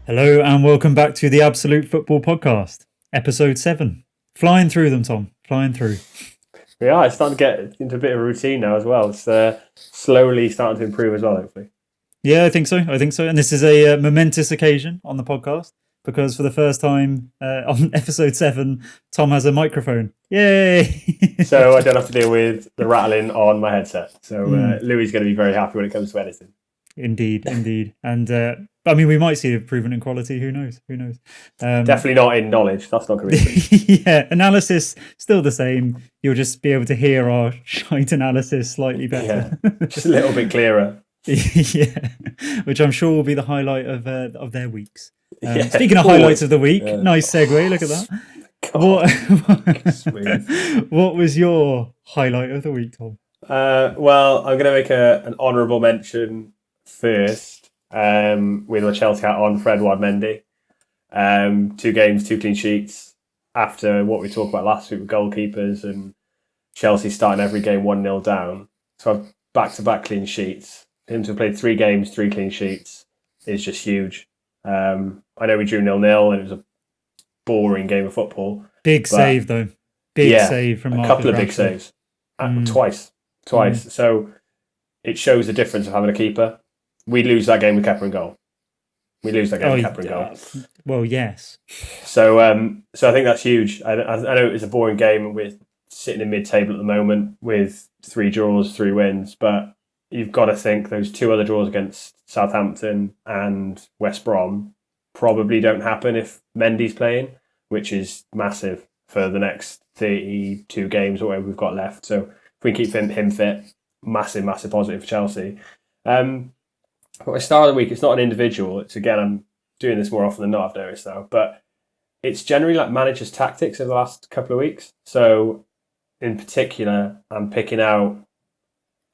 Hello and welcome back to the Absolute Football Podcast, episode 7. Flying through them, Tom. Flying through. Yeah, it's starting to get into a bit of a routine now as well. It's slowly starting to improve as well, hopefully. Yeah, I think so. And this is a momentous occasion on the podcast because for the first time on episode 7, Tom has a microphone. Yay! So I don't have to deal with the rattling on my headset. So Louis is going to be very happy when it comes to editing. Indeed. And we might see improvement in quality. Who knows? Definitely not in knowledge. That's not going to be Yeah, analysis still the same. You'll just be able to hear our shite analysis slightly better. Yeah, just a little bit clearer. Yeah, which I'm sure will be the highlight of their weeks. Speaking of highlights of the week, nice segue. Look at that. What was your highlight of the week, Tom? Well, I'm going to make an honourable mention first with my Chelsea hat on for Edouard Mendy. 2 games, 2 clean sheets after what we talked about last week with goalkeepers and Chelsea starting every game 1-0 down. So I've back-to-back clean sheets. Him to have played 3 games, 3 clean sheets is just huge. I know we drew 0-0 and it was a boring game of football. Big save though. Big save from Marcus a couple of Rashford. big saves. Twice. So it shows the difference of having a keeper. We lose that game with Kepa in goal. Well, yes. So I think that's huge. I know it's a boring game and we're sitting in mid-table at the moment with 3 draws, 3 wins, but you've got to think those 2 other draws against Southampton and West Brom probably don't happen if Mendy's playing, which is massive for the next 32 games or whatever we've got left. So if we keep him fit, massive positive for Chelsea. But my star of the week, it's not an individual. It's, again, I'm doing this more often than not, I've noticed now, but it's generally like managers' tactics over the last couple of weeks. So in particular, I'm picking out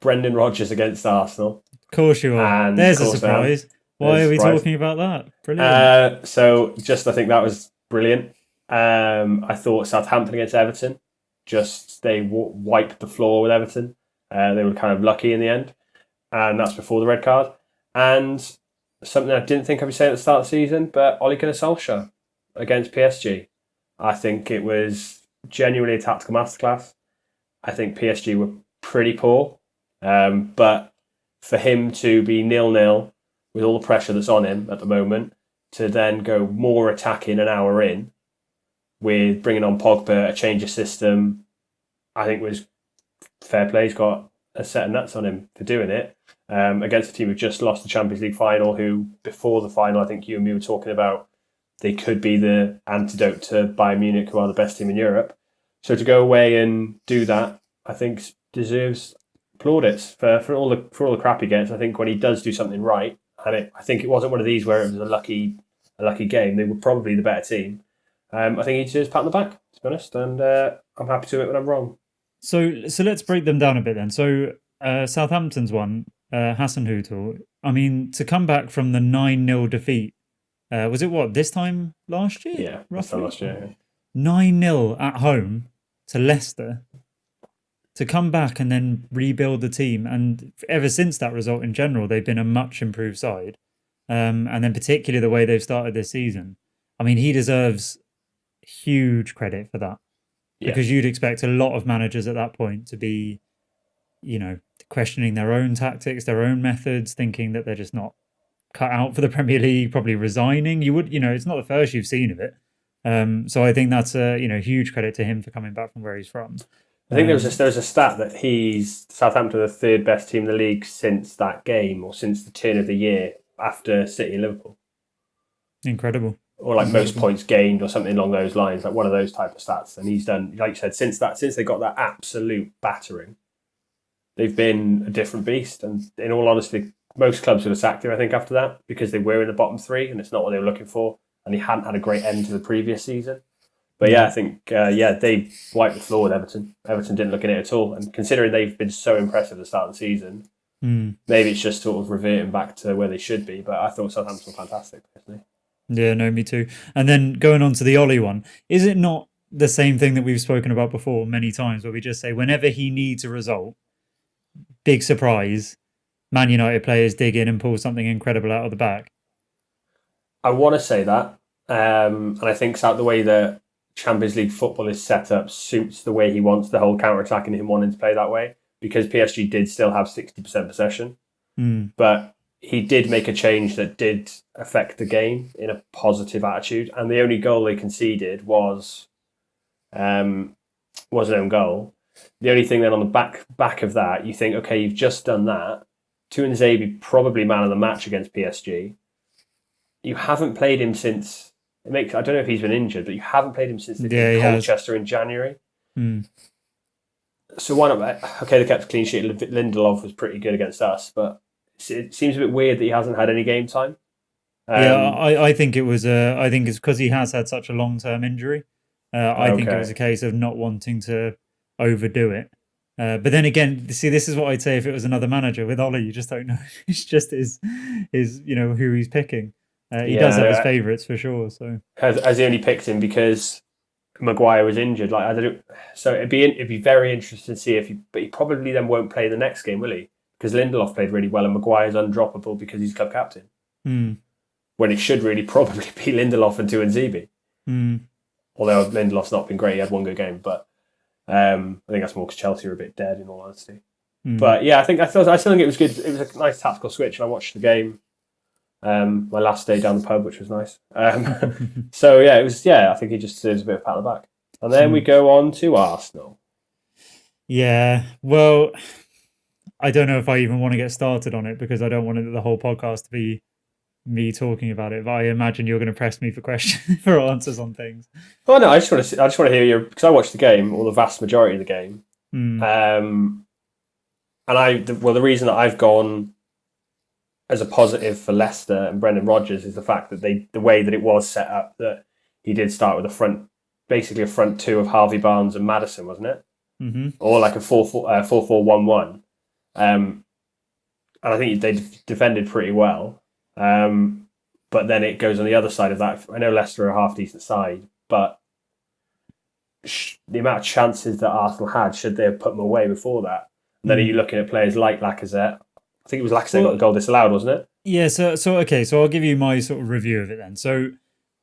Brendan Rodgers against Arsenal. Of course you are. And there's a surprise. Why are we talking about that? Brilliant. So I think that was brilliant. I thought Southampton against Everton, they wiped the floor with Everton. They were kind of lucky in the end. And that's before the red card. And something I didn't think I'd be saying at the start of the season, but Ole Gunnar Solskjaer against PSG. I think it was genuinely a tactical masterclass. I think PSG were pretty poor. But for him to be 0-0 with all the pressure that's on him at the moment, to then go more attacking an hour in with bringing on Pogba, a change of system, I think was fair play. He's got a set of nuts on him for doing it against a team who just lost the Champions League final, who before the final, I think you and me were talking about, they could be the antidote to Bayern Munich, who are the best team in Europe. So to go away and do that, I think deserves plaudits for all the crap he gets. I think when he does do something right, and I think it wasn't one of these where it was a lucky game. They were probably the better team. I think he deserves a pat on the back, to be honest, and I'm happy to admit when I'm wrong. So let's break them down a bit then. So Southampton's one, Hasenhüttl. I mean, to come back from the 9-0 defeat, was it this time last year? Yeah, roughly last year. 9-0 at home to Leicester. To come back and then rebuild the team, and ever since that result in general, they've been a much improved side. And then particularly the way they've started this season. I mean, he deserves huge credit for that. Yeah. Because you'd expect a lot of managers at that point to be, questioning their own tactics, their own methods, thinking that they're just not cut out for the Premier League, probably resigning. You would, it's not the first you've seen of it. So I think that's a, huge credit to him for coming back from where he's from. I think there was a stat that Southampton are the 3rd best team in the league since that game, or since the turn of the year after City and Liverpool. Incredible. Or most points gained, or something along those lines, like one of those type of stats. And he's done, like you said, since they got that absolute battering, they've been a different beast. And in all honesty, most clubs would have sacked him, I think, after that, because they were in the bottom 3 and it's not what they were looking for. And he hadn't had a great end to the previous season. But yeah, I think, they wiped the floor with Everton. Everton didn't look in it at all. And considering they've been so impressive at the start of the season, maybe it's just sort of reverting back to where they should be. But I thought Southampton were fantastic, personally. Yeah, no, me too. And then going on to the Ole one, is it not the same thing that we've spoken about before many times, where we just say whenever he needs a result, big surprise, Man United players dig in and pull something incredible out of the bag? I want to say that, and I think the way that Champions League football is set up suits the way he wants the whole counter-attacking, him wanting to play that way, because PSG did still have 60% possession. But he did make a change that did affect the game in a positive attitude, and the only goal they conceded was an own goal. The only thing then on the back of that, you think, okay, you've just done that. Tuanzebe probably man of the match against PSG. You haven't played him since. I don't know if he's been injured, but you haven't played him since they did Colchester in January. So why not? Okay, they kept a clean sheet. Lindelof was pretty good against us, but it seems a bit weird that he hasn't had any game time. I think it was. I think it's because he has had such a long-term injury. I think it was a case of not wanting to overdo it. But then again, see, this is what I'd say if it was another manager. With Ole, you just don't know. It's just his who he's picking. He does have his favourites for sure. So has he only picked him because Maguire was injured? Like I don't. So it'd be very interesting to see but he probably then won't play the next game, will he? Because Lindelof played really well and Maguire's undroppable because he's club captain. When it should really probably be Lindelof and Tuanzebe. Although Lindelof's not been great, he had one good game, but I think that's more because Chelsea are a bit dead in all honesty. But yeah, I still think it was good. It was a nice tactical switch, and I watched the game. My last day down the pub, which was nice. So yeah, it was. Yeah, I think he just deserves a bit of pat on the back. And then we go on to Arsenal. Yeah, well, I don't know if I even want to get started on it because I don't want the whole podcast to be me talking about it. But I imagine you're going to press me for questions, for answers on things. Oh no, I just want to hear because I watched the game, or the vast majority of the game. And the reason that I've gone as a positive for Leicester and Brendan Rodgers is the fact that the way that it was set up, that he did start with basically a front two of Harvey Barnes and Maddison, wasn't it? Or like a 4-4-1-1. And I think they defended pretty well. But then it goes on the other side of that. I know Leicester are a half decent side, but the amount of chances that Arsenal had, should they have put them away before that? And then are you looking at players like Lacazette? I think it was Lacazette got the goal disallowed, wasn't it? Yeah. So okay. So I'll give you my sort of review of it then. So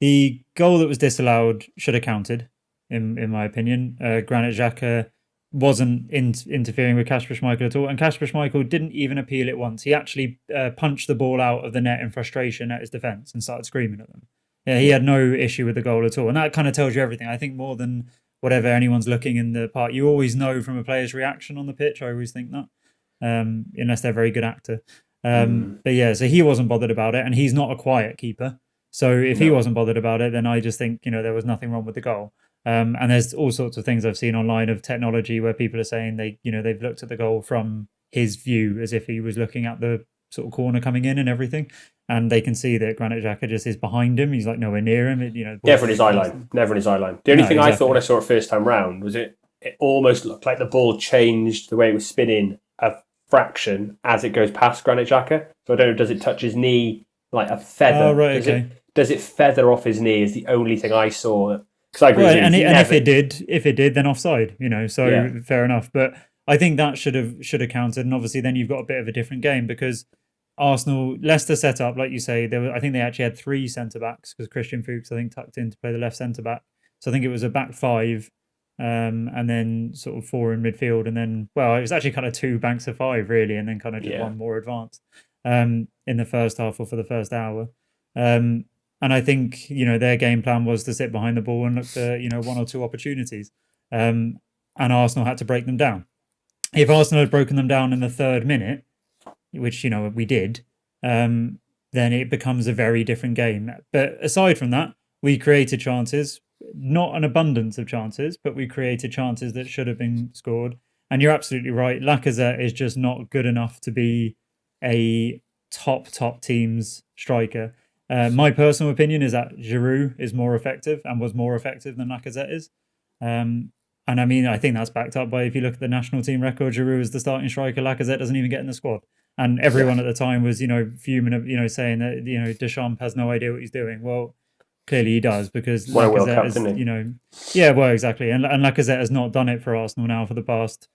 the goal that was disallowed should have counted, in my opinion. Granit Xhaka wasn't interfering with Kasper Schmeichel at all, and Kasper Schmeichel didn't even appeal it once. He actually punched the ball out of the net in frustration at his defence and started screaming at them. Yeah, he had no issue with the goal at all, and that kind of tells you everything. I think more than whatever anyone's looking in the part, you always know from a player's reaction on the pitch. I always think that, unless they're a very good actor. But yeah, so he wasn't bothered about it, and he's not a quiet keeper. So if he wasn't bothered about it, then I just think there was nothing wrong with the goal. And there's all sorts of things I've seen online of technology where people are saying they've looked at the goal from his view as if he was looking at the sort of corner coming in and everything, and they can see that Granit Xhaka just is behind him. He's like nowhere near him. Never in his eye line. Never in his eye line. The only thing exactly. I thought when I saw it first time round was it almost looked like the ball changed the way it was spinning a fraction as it goes past Granit Xhaka. So I don't know, does it touch his knee like a feather? Oh, right, okay. Does it feather off his knee is the only thing I saw. Because I agree. Right, and if it did, then offside. Fair enough. But I think that should have counted, and obviously then you've got a bit of a different game because Leicester set up, like you say, I think they actually had 3 centre backs because Christian Fuchs I think tucked in to play the left centre back. So I think it was a back 5, and then sort of 4 in midfield, and then it was actually kind of 2 banks of 5 really, and then kind of just one more advanced in the first half or for the first hour. And I think, their game plan was to sit behind the ball and look for, 1 or 2 opportunities. And Arsenal had to break them down. If Arsenal had broken them down in the 3rd minute, which, we did, then it becomes a very different game. But aside from that, we created chances, not an abundance of chances, but we created chances that should have been scored. And you're absolutely right. Lacazette is just not good enough to be a top team's striker. My personal opinion is that Giroud is more effective and was more effective than Lacazette is. And I mean, I think that's backed up by, if you look at the national team record, Giroud is the starting striker. Lacazette doesn't even get in the squad. And everyone at the time was, fuming, saying that, Deschamps has no idea what he's doing. Well, clearly he does because Lacazette is, exactly. And Lacazette has not done it for Arsenal now for the past,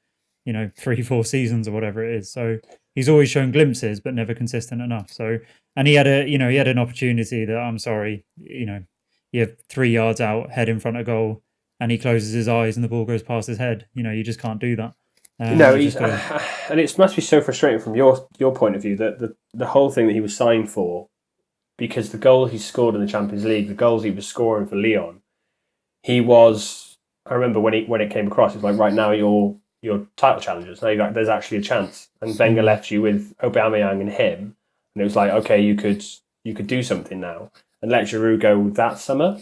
3-4 seasons or whatever it is. So he's always shown glimpses, but never consistent enough. So, and he had an opportunity that, I'm sorry, you're 3 yards out, head in front of goal, and he closes his eyes and the ball goes past his head. You just can't do that. He's and it must be so frustrating from your point of view that the whole thing that he was signed for, because the goals he scored in the Champions League, the goals he was scoring for Lyon, he was. I remember when it came across, it was like, right now you're title challengers. Now there's actually a chance, and Wenger left you with Aubameyang and him, and it was like, okay, you could do something now, and let Giroud go that summer,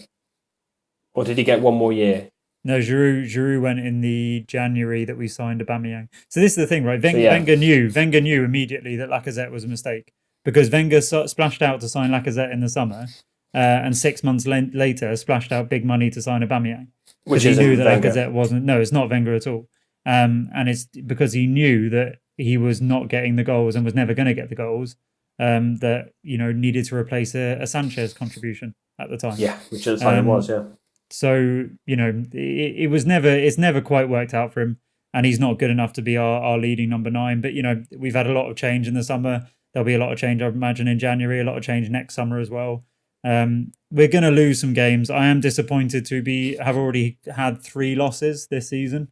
or did he get one more year? No, Giroud went in the January that we signed Aubameyang. So this is the thing, right? Wenger knew immediately that Lacazette was a mistake, because Wenger splashed out to sign Lacazette in the summer, and 6 months later splashed out big money to sign Aubameyang, because he knew that Wenger. Lacazette wasn't. No, it's not Wenger at all. And it's because he knew that he was not getting the goals and was never going to get the goals, that needed to replace a Sanchez contribution at the time. Yeah, which at the time it was. Yeah. So, it's never quite worked out for him, and he's not good enough to be our leading number 9. But, we've had a lot of change in the summer. There'll be a lot of change, I imagine, in January, a lot of change next summer as well. We're going to lose some games. I am disappointed to have already had 3 losses this season,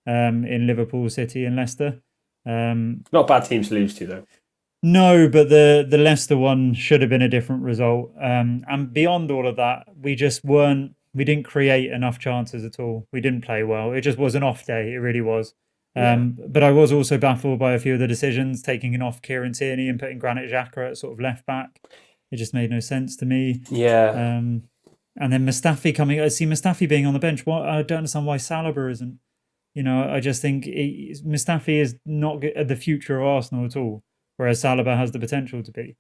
in Liverpool, City and Leicester. Not bad teams to lose to, though. No, but the Leicester one should have been a different result. And beyond all of that, we didn't create enough chances at all. We didn't play well. It just was an off day. It really was. But I was also baffled by a few of the decisions, taking off Kieran Tierney and putting Granit Xhaka at sort of left back. It just made no sense to me. Yeah. And then Mustafi coming. I see Mustafi being on the bench. I don't understand why Saliba isn't. I just think Mustafi is not the future of Arsenal at all, whereas Saliba has the potential to be.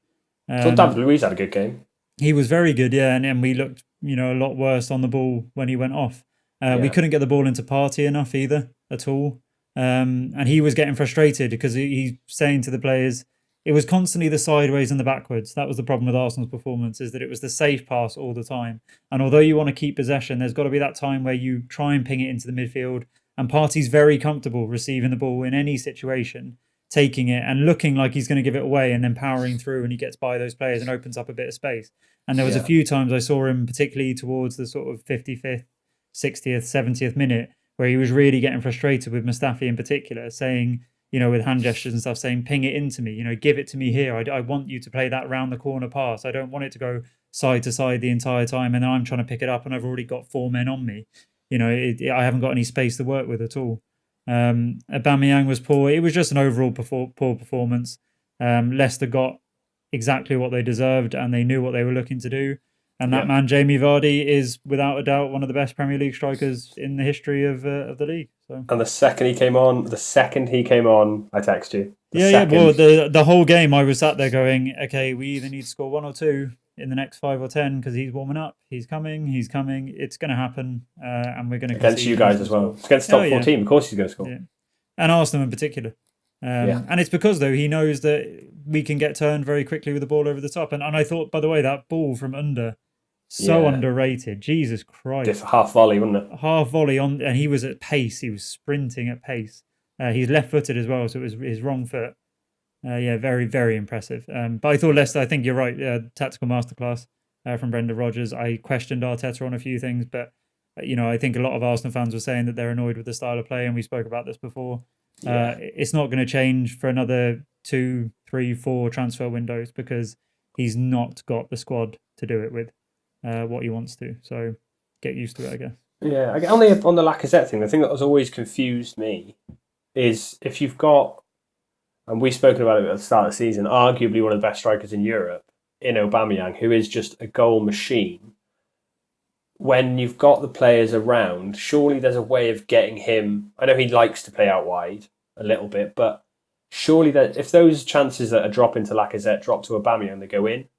I thought David Luiz had a good game. He was very good, yeah, and we looked, a lot worse on the ball when he went off. We couldn't get the ball into Partey enough either, at all. And he was getting frustrated because he's saying to the players, it was constantly the sideways and the backwards. That was the problem with Arsenal's performance, is that it was the safe pass all the time. And although you want to keep possession, there's got to be that time where you try and ping it into the midfield. And Partey's very comfortable receiving the ball in any situation, taking it and looking like he's going to give it away and then powering through, and he gets by those players and opens up a bit of space. And there was a few times I saw him, particularly towards the sort of 55th, 60th, 70th minute, where he was really getting frustrated with Mustafi in particular, saying, with hand gestures and stuff, saying, ping it into me, give it to me here. I want you to play that round the corner pass. I don't want it to go side to side the entire time, and then I'm trying to pick it up and I've already got 4 men on me. I haven't got any space to work with at all. Aubameyang was poor. It was just an overall poor performance. Leicester got exactly what they deserved, and they knew what they were looking to do. And that man, Jamie Vardy, is without a doubt one of the best Premier League strikers in the history of the league. So. And the second he came on, I text you. Well, the whole game I was sat there going, okay, we either need to score 1 or 2 in the next 5 or 10 because he's warming up. He's coming. It's going to happen, and we're going to against you guys as well. It's against the top 4 team. Of course, he's going to score. Yeah. And Arsenal in particular. And it's because though he knows that we can get turned very quickly with the ball over the top. And I thought, by the way, that ball from under, so underrated. Jesus Christ! Half volley, wasn't it? Half volley on, and he was at pace. He was sprinting at pace. He's left-footed as well, so it was his wrong foot. Very, very impressive. But I thought Leicester, I think you're right, tactical masterclass from Brendan Rodgers. I questioned Arteta on a few things, but, I think a lot of Arsenal fans were saying that they're annoyed with the style of play, and we spoke about this before. It's not going to change for another 2, 3, 4 transfer windows because he's not got the squad to do it with what he wants to. So get used to it, I guess. Yeah, only on the Lacazette thing, the thing that has always confused me is if you've got, and we've spoken about it at the start of the season, arguably one of the best strikers in Europe, in Aubameyang, who is just a goal machine. When you've got the players around, surely there's a way of getting him. I know he likes to play out wide a little bit, but surely that if those chances that are dropping to Lacazette drop to Aubameyang, they go in.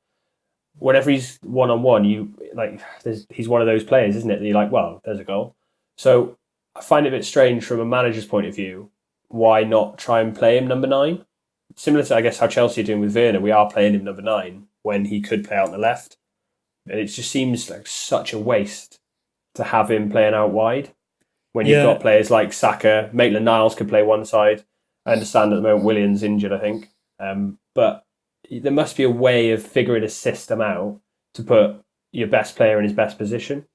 Whenever he's one-on-one, he's one of those players, isn't it? That you're like, well, there's a goal. So I find it a bit strange from a manager's point of view. Why not try and play him number 9? Similar to, I guess, how Chelsea are doing with Werner. We are playing him number 9 when he could play out on the left. And it just seems like such a waste to have him playing out wide when you've got players like Saka. Maitland-Niles could play one side. I understand at the moment Willian's injured, I think. But there must be a way of figuring a system out to put your best player in his best position.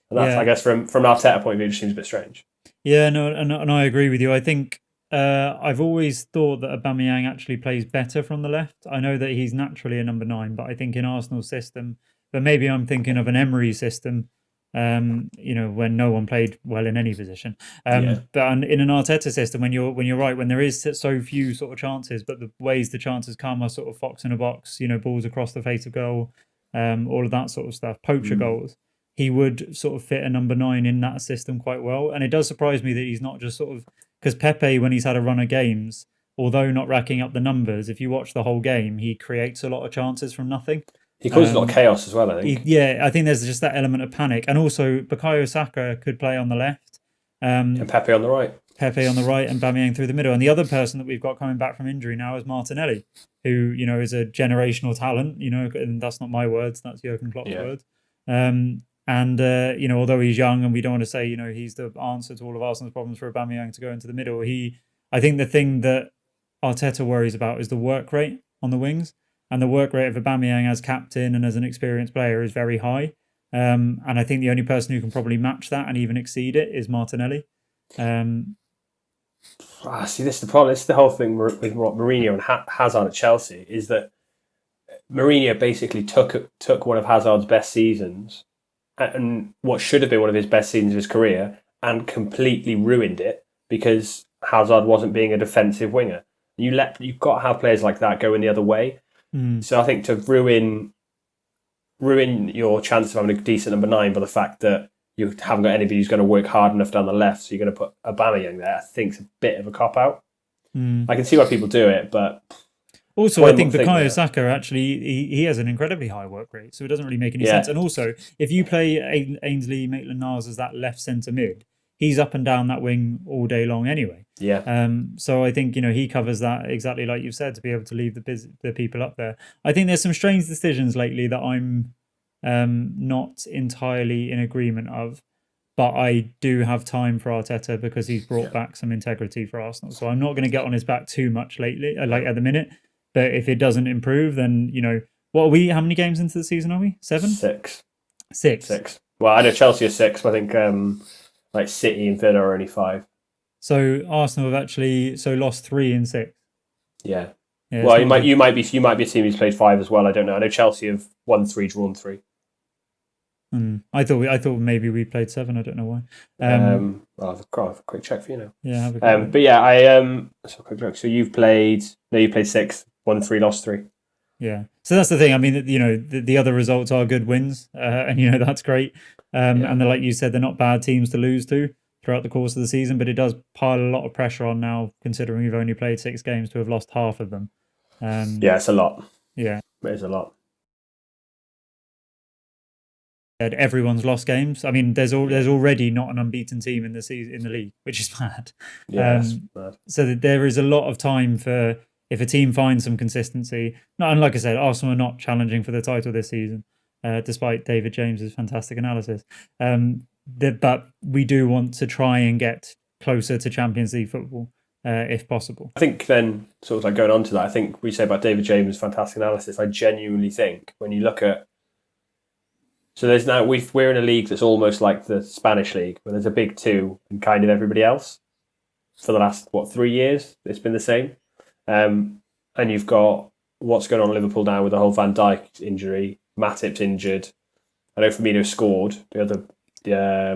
And that's, I guess, from an Arteta point of view, it just seems a bit strange. Yeah, no, and I agree with you. I think I've always thought that Aubameyang actually plays better from the left. I know that he's naturally a number 9, but I think in Arsenal's system, but maybe I'm thinking of an Emery system, when no one played well in any position. But in an Arteta system, when you're right, when there is so few sort of chances, but the ways the chances come are sort of fox in a box, balls across the face of goal, all of that sort of stuff, poacher goals. He would sort of fit a number 9 in that system quite well. And it does surprise me that he's not just sort of... Because Pepe, when he's had a run of games, although not racking up the numbers, if you watch the whole game, he creates a lot of chances from nothing. He causes a lot of chaos as well, I think. I think there's just that element of panic. And also, Bukayo Saka could play on the left. And Pepe on the right. Pepe on the right and Aubameyang through the middle. And the other person that we've got coming back from injury now is Martinelli, who, is a generational talent, and that's not my words, that's Jurgen Klopp's words. And, although he's young and we don't want to say, he's the answer to all of Arsenal's problems for Aubameyang to go into the middle, I think the thing that Arteta worries about is the work rate on the wings. And the work rate of Aubameyang as captain and as an experienced player is very high. And I think the only person who can probably match that and even exceed it is Martinelli. See, this is the problem. This is the whole thing with Mourinho and Hazard at Chelsea, is that Mourinho basically took one of Hazard's best seasons and what should have been one of his best seasons of his career and completely ruined it because Hazard wasn't being a defensive winger. You've got to have players like that going the other way. So I think to ruin your chance of having a decent number 9 by the fact that you haven't got anybody who's going to work hard enough down the left, so you're going to put Aubameyang there, I think it's a bit of a cop-out. I can see why people do it, but... Also, I think Bukayo Saka, actually, he has an incredibly high work rate, so it doesn't really make any sense. And also, if you play Ainsley Maitland-Niles as that left centre mid, he's up and down that wing all day long anyway. So I think, he covers that exactly like you've said, to be able to leave the people up there. I think there's some strange decisions lately that I'm not entirely in agreement of, but I do have time for Arteta because he's brought back some integrity for Arsenal. So I'm not going to get on his back too much lately, like at the minute. But if it doesn't improve, then, what are we? How many games into the season are we? 7? 6. 6. Well, I know Chelsea are 6, but I think City and Villa are only 5. So Arsenal have actually lost 3 in 6. Yeah. Well, you might be a team who's played 5 as well. I don't know. I know Chelsea have won 3, drawn 3. I thought maybe we played 7. I don't know why. I'll have a quick check for you now. Yeah, have a quick but yeah, so quick look. So you played 6, won 3, lost 3. Yeah. So that's the thing. I mean, the other results are good wins, and that's great. And like you said, they're not bad teams to lose to throughout the course of the season, but it does pile a lot of pressure on now, considering we've only played 6 games, to have lost half of them. It's a lot. Yeah, it is a lot. Everyone's lost games. I mean, there's already not an unbeaten team in the league, which is bad. Bad. So that there is a lot of time for, if a team finds some consistency. And like I said, Arsenal are not challenging for the title this season, despite David James's fantastic analysis. But we do want to try and get closer to Champions League football, if possible. I think then, sort of like going on to that, I think we say about David James' fantastic analysis. I genuinely think when you look at, so there's now we're in a league that's almost like the Spanish league, where there's a big 2 and kind of everybody else. For the last 3 years, it's been the same. And you've got what's going on in Liverpool now with the whole Van Dijk injury, Matip's injured. I know Firmino scored the other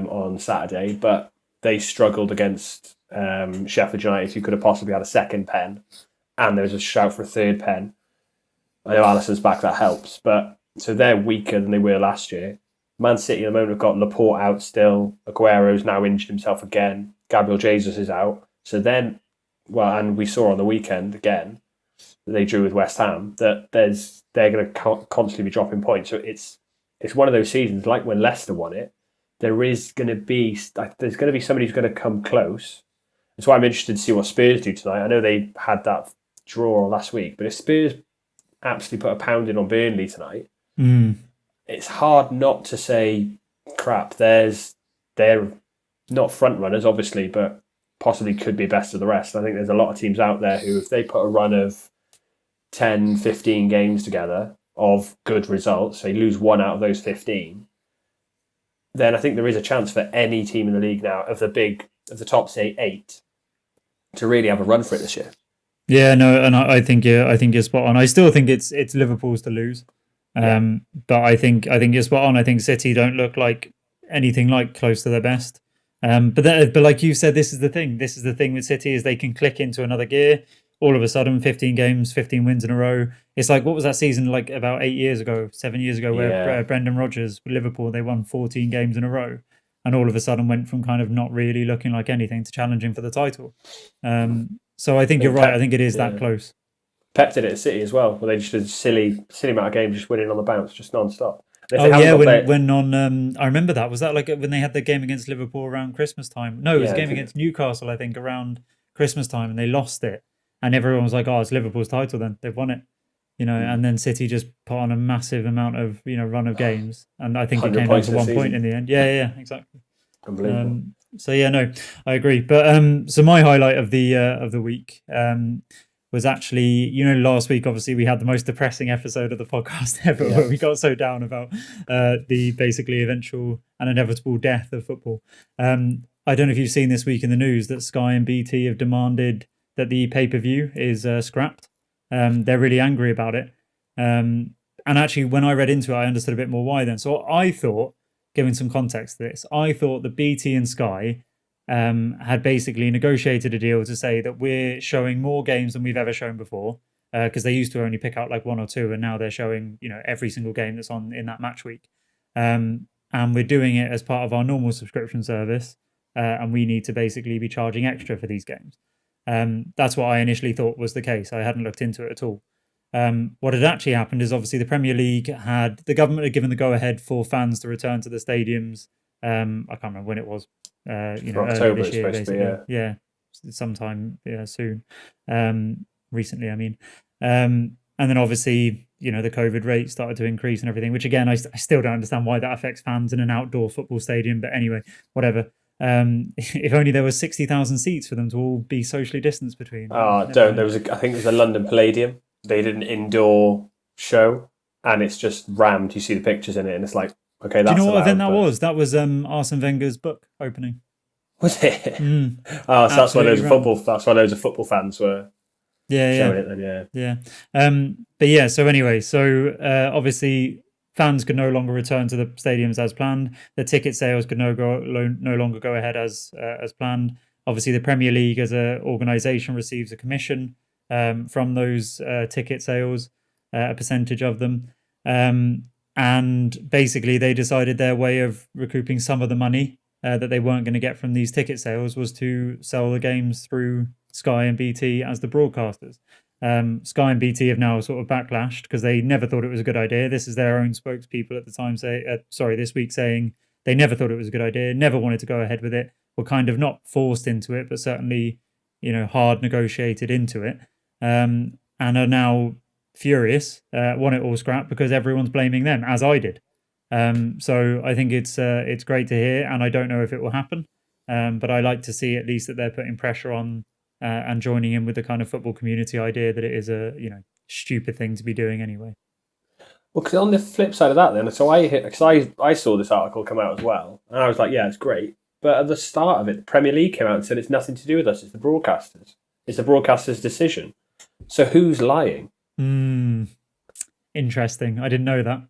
on Saturday, but they struggled against Sheffield United, who could have possibly had a second pen, and there was a shout for a third pen. I know Alisson's back, that helps, but so they're weaker than they were last year. Man City at the moment have got Laporte out still. Aguero's now injured himself again. Gabriel Jesus is out. So then, and we saw on the weekend again, they drew with West Ham, that they're going to constantly be dropping points. So it's one of those seasons, like when Leicester won it, there's going to be somebody who's going to come close. That's why I'm interested to see what Spurs do tonight. I know they had that draw last week, but if Spurs absolutely put a pounding on Burnley tonight, it's hard not to say, crap, they're not front runners, obviously, but possibly could be best of the rest. I think there's a lot of teams out there who, if they put a run of 10, 15 games together of good results, so you lose one out of those 15, then I think there is a chance for any team in the league now of the top, say, 8 to really have a run for it this year. Yeah, no, and I think you're spot on. I still think it's Liverpool's to lose, but I think you're spot on. I think City don't look like anything like close to their best. But like you said, this is the thing. This is the thing with City is they can click into another gear. All of a sudden, 15 games, 15 wins in a row. It's like, what was that season like about 7 years ago, where Brendan Rodgers with Liverpool, they won 14 games in a row, and all of a sudden went from kind of not really looking like anything to challenging for the title. So I think you're right. I think it is that close. Pep did it at City as well, where they just did a silly amount of games just winning on the bounce, just non-stop. Oh yeah, when on I remember that. Was that like when they had the game against Liverpool around Christmas time? No, it was a game against Newcastle, I think, around Christmas time, and they lost it. And everyone was like, "Oh, it's Liverpool's title. Then they've won it," And then City just put on a massive amount of run of games, and I think it came down to 1 point in the end. Yeah, exactly. Unbelievable. So yeah, no, I agree. But so my highlight of the week was actually, last week obviously we had the most depressing episode of the podcast ever, where we got so down about the basically eventual and inevitable death of football. I don't know if you've seen this week in the news that Sky and BT have demanded that the pay-per-view is scrapped. They're really angry about it. And actually, when I read into it, I understood a bit more why then. So I thought, giving some context to this, I thought that BT and Sky had basically negotiated a deal to say that we're showing more games than we've ever shown before, because they used to only pick out like 1 or 2, and now they're showing every single game that's on in that match week. And we're doing it as part of our normal subscription service, and we need to basically be charging extra for these games. That's what I initially thought was the case. I hadn't looked into it at all. What had actually happened is obviously the Premier League the government had given the go-ahead for fans to return to the stadiums. I can't remember when it was. October this year, it's supposed to be, yeah, sometime soon. Recently, I mean. And then obviously, the COVID rate started to increase and everything, which again, I still don't understand why that affects fans in an outdoor football stadium. But anyway, whatever. If only there were 60,000 seats for them to all be socially distanced between. I think it was a London Palladium. They did an indoor show, and it's just rammed. You see the pictures in it, and it's like, okay, that's. Do you know what event that was? That was Arsene Wenger's book opening. Was it? Oh, so that's why loads of football. That's why loads of football fans were. Showing it then, yeah. But yeah. So anyway, obviously fans could no longer return to the stadiums as planned. The ticket sales could no longer go ahead as planned. Obviously, the Premier League as an organisation receives a commission from those ticket sales, a percentage of them. And basically, they decided their way of recouping some of the money that they weren't going to get from these ticket sales was to sell the games through Sky and BT as the broadcasters. Sky and BT have now sort of backlashed because they never thought it was a good idea. This is their own spokespeople at the time this week saying they never thought it was a good idea, never wanted to go ahead with it, were kind of not forced into it, but certainly, hard negotiated into it, and are now furious, want it all scrapped because everyone's blaming them, as I did. So I think it's great to hear, and I don't know if it will happen, but I like to see at least that they're putting pressure on and joining in with the kind of football community idea that it is a stupid thing to be doing anyway. Well, because on the flip side of that, then, so I saw this article come out as well, and I was like, yeah, it's great. But at the start of it, the Premier League came out and said it's nothing to do with us. It's the broadcasters. It's the broadcasters' decision. So who's lying? Interesting. I didn't know that.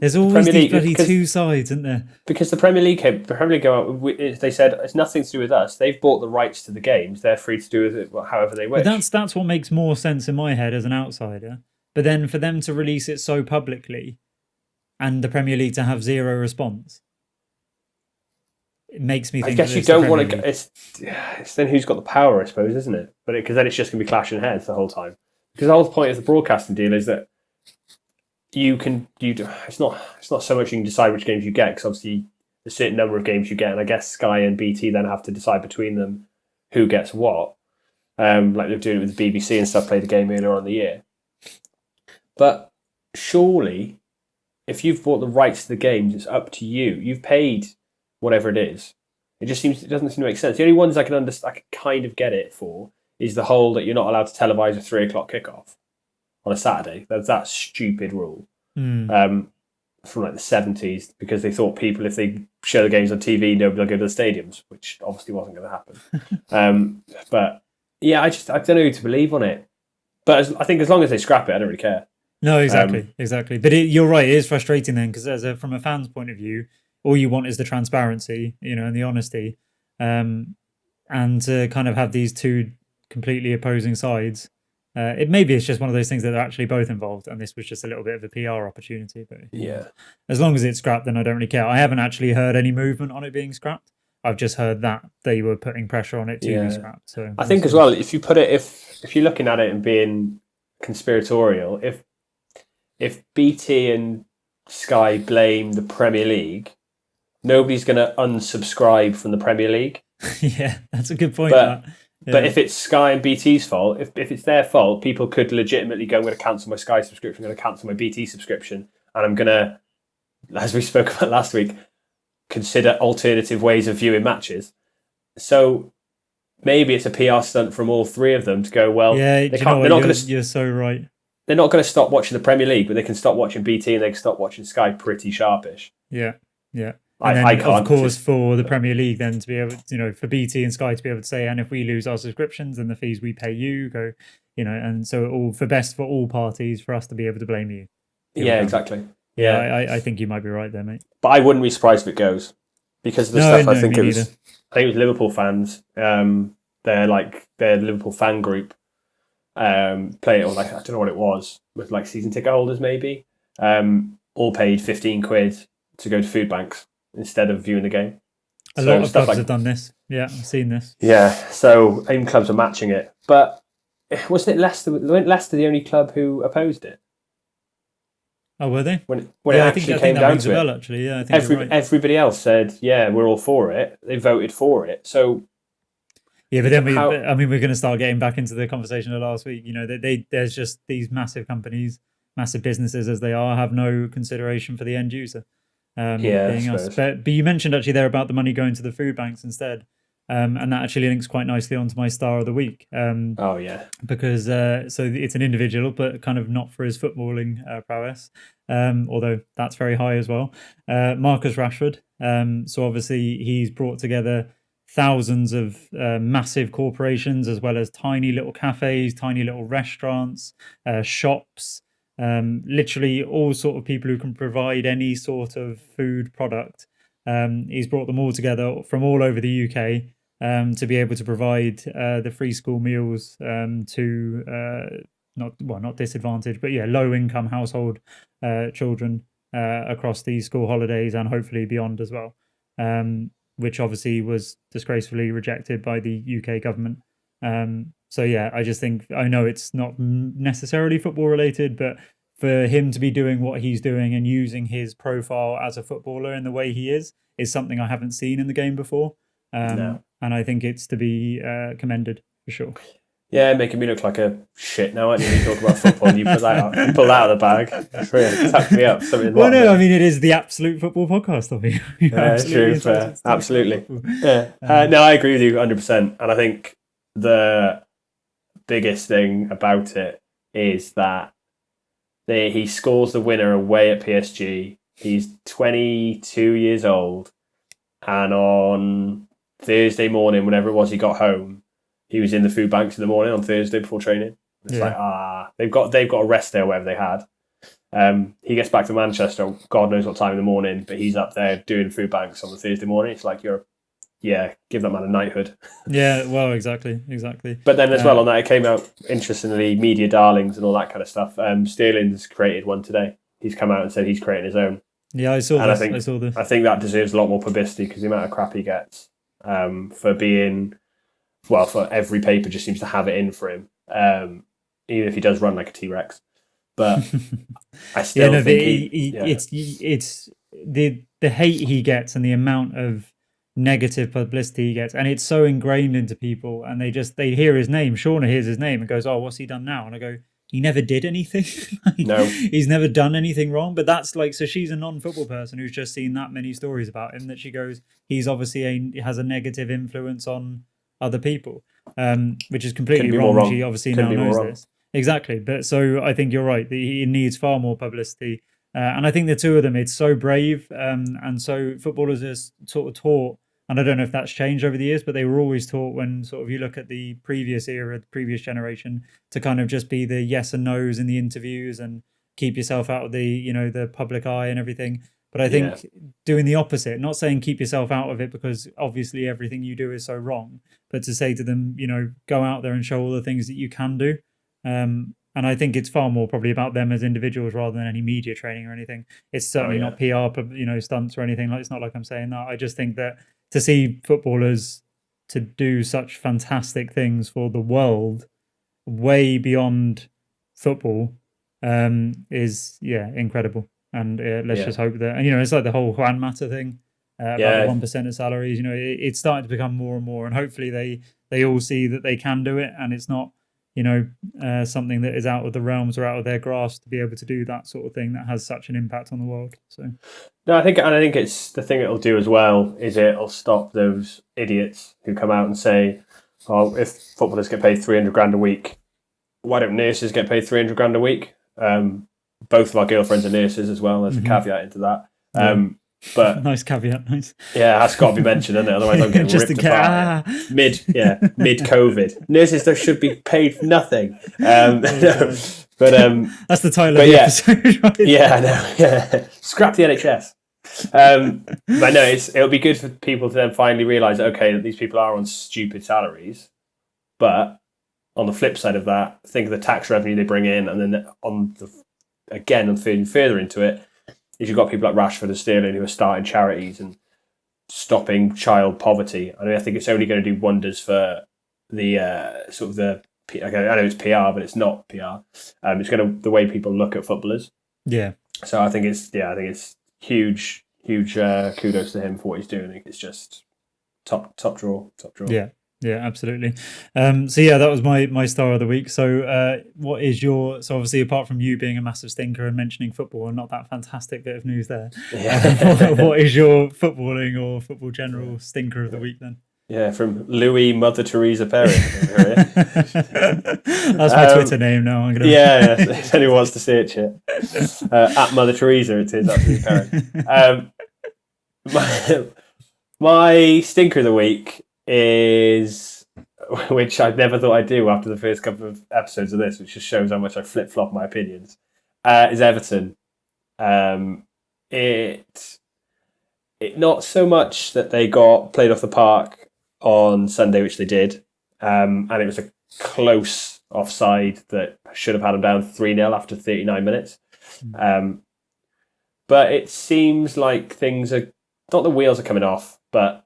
There's always these bloody two sides, isn't there? Because the Premier League came out, they said it's nothing to do with us. They've bought the rights to the games. They're free to do with it however they wish. But that's what makes more sense in my head as an outsider. But then for them to release it so publicly and the Premier League to have zero response, it makes me think. I guess you don't want to. It's then who's got the power, I suppose, isn't it? But because then it's just going to be clashing heads the whole time. Because the whole point of the broadcasting deal is that it's not so much you can decide which games you get, because obviously a certain number of games you get, and I guess Sky and BT then have to decide between them who gets what. Like they're doing it with the BBC and stuff. Played a game earlier on in the year. But surely, if you've bought the rights to the games, it's up to you. You've paid whatever it is. It doesn't seem to make sense. The only ones I can kind of get it for is the whole that you're not allowed to televise a 3:00 kickoff. on a Saturday. There's that stupid rule Mm. from like the 70s, because they thought people, if they show the games on TV, nobody will go to the stadiums, which obviously wasn't going to happen. But yeah, I don't know who to believe on it. But I think as long as they scrap it, I don't really care. No, exactly. But you're right. It is frustrating then, because from a fan's point of view, all you want is the transparency, and the honesty, and to kind of have these two completely opposing sides. Maybe it's just one of those things that they're actually both involved, and this was just a little bit of a PR opportunity. But Yeah, as long as it's scrapped, then I don't really care. I haven't actually heard any movement on it being scrapped. I've just heard that they were putting pressure on it to be scrapped. So I think as well, if you put it, if you're looking at it and being conspiratorial, if BT and Sky blame the Premier League, nobody's going to unsubscribe from the Premier League. Yeah, that's a good point. But if it's Sky and BT's fault, if it's their fault, people could legitimately go, I'm going to cancel my Sky subscription, I'm going to cancel my BT subscription, and I'm going to, as we spoke about last week, consider alternative ways of viewing matches. So maybe it's a PR stunt from all three of them to go, well, yeah, you're so right. They're not going to stop watching the Premier League, but they can stop watching BT and they can stop watching Sky pretty sharpish. Yeah. And then, I can't. Of course, for the Premier League, then to be able, for BT and Sky to be able to say, and if we lose our subscriptions, then the fees we pay you go, and so all for best for all parties for us to be able to blame you. Yeah, exactly. Yeah, I think you might be right there, mate. But I wouldn't be surprised if it goes, because of the stuff. I think it was Liverpool fans. They're Liverpool fan group. Play it, or I don't know what it was, with like season ticket holders maybe. All paid £15 to go to food banks instead of viewing the game. A lot of clubs have done this. Yeah, I've seen this. Yeah, so aim clubs are matching it. But wasn't it Leicester? Weren't Leicester the only club who opposed it? Oh, were they? When it actually came down to it, actually, yeah, I think everybody else said, "Yeah, we're all for it." They voted for it. So yeah, but then we're going to start getting back into the conversation of last week. There's just these massive companies, massive businesses as they are, have no consideration for the end user. Being us. But you mentioned actually there about the money going to the food banks instead, and that actually links quite nicely onto my star of the week. Because so it's an individual, but kind of not for his footballing prowess, although that's very high as well. Marcus Rashford. So obviously he's brought together thousands of massive corporations, as well as tiny little cafes, tiny little restaurants, shops. Literally all sort of people who can provide any sort of food product. He's brought them all together from all over the UK to be able to provide the free school meals to not disadvantaged, but low income household children across these school holidays and hopefully beyond as well. Which obviously was disgracefully rejected by the UK government. So yeah, I just think, I know it's not necessarily football related, but for him to be doing what he's doing and using his profile as a footballer in the way he is something I haven't seen in the game before. And I think it's to be commended for sure. Yeah, making me look like a shit now. I need to talk about football and you pull that out of the bag. Tap me up. Well, no, I mean, it is the absolute football podcast of you. Yeah, true. Absolutely. Yeah. No, I agree with you 100%. And I think the biggest thing about it is that he scores the winner away at PSG. He's 22 years old. And on Thursday morning, whenever it was, he got home. He was in the food banks in the morning on Thursday before training. It's they've got a rest day or whatever they had. He gets back to Manchester, God knows what time in the morning, but he's up there doing food banks on the Thursday morning. It's like give that man a knighthood. Yeah, well, exactly. But then as well on that, it came out, interestingly, media darlings and all that kind of stuff. Sterling's created one today. He's come out and said he's creating his own. Yeah, I saw this. I think that deserves a lot more publicity because the amount of crap he gets for being... Well, for every paper just seems to have it in for him, even if he does run like a T-Rex. But I still think it's the hate he gets and the amount of negative publicity he gets, and it's so ingrained into people, and they hear his name. Shauna hears his name and goes, "Oh, what's he done now?" And I go, "He never did anything. No, he's never done anything wrong." But that's like, so she's a non-football person who's just seen that many stories about him that she goes, he's obviously has a negative influence on other people, which is completely wrong. She obviously now knows this. exactly. But so I think you're right. He needs far more publicity. And I think the two of them, it's so brave. And so footballers are sort of taught, and I don't know if that's changed over the years, but they were always taught when sort of you look at the previous era, the previous generation, to kind of just be the yes and no's in the interviews and keep yourself out of the, the public eye and everything. But I think doing the opposite, not saying keep yourself out of it because obviously everything you do is so wrong, but to say to them, go out there and show all the things that you can do. And I think it's far more probably about them as individuals rather than any media training or anything. It's certainly not PR, stunts or anything. It's not like I'm saying that. I just think that to see footballers to do such fantastic things for the world, way beyond football, is incredible. And let's just hope that, and it's like the whole Juan Mata thing about the 1% of salaries. It's starting to become more and more, and hopefully they all see that they can do it, and it's not something that is out of the realms or out of their grasp to be able to do that sort of thing that has such an impact on the world. So no, I think it's the thing it'll do as well is it'll stop those idiots who come out and say, "Oh, if footballers get paid $300,000 a week, why don't nurses get paid $300,000 a week?" Both of our girlfriends are nurses as well. There's a caveat into that. But nice caveat, nice. Yeah, that's got to be mentioned, isn't it? Otherwise, I'm getting ripped apart. Mid COVID, nurses should be paid nothing. But that's the title of the episode. Right? Yeah, I know. Yeah, scrap the NHS. But no, it'll be good for people to then finally realise, okay, that these people are on stupid salaries. But on the flip side of that, think of the tax revenue they bring in, and then further into it. Is you've got people like Rashford and Sterling who are starting charities and stopping child poverty. I think it's only going to do wonders for the I know it's PR, but it's not PR. It's going to the way people look at footballers. Yeah. So I think it's huge kudos to him for what he's doing. I think it's just top draw. Yeah, absolutely. That was my star of the week. So what is so obviously apart from you being a massive stinker and mentioning football and not that fantastic bit of news there, what is your footballing or football general stinker of the week then? Yeah, from Louis Mother Teresa Perry. That's my Twitter name now. If anyone wants to search it. At Mother Teresa, it is at Perry. My stinker of the week is, which I never thought I'd do after the first couple of episodes of this, which just shows how much I flip-flop my opinions, is Everton. It not so much that they got played off the park on Sunday, which they did, and it was a close offside that should have had them down 3-0 after 39 minutes. But it seems like things are, not the wheels are coming off, but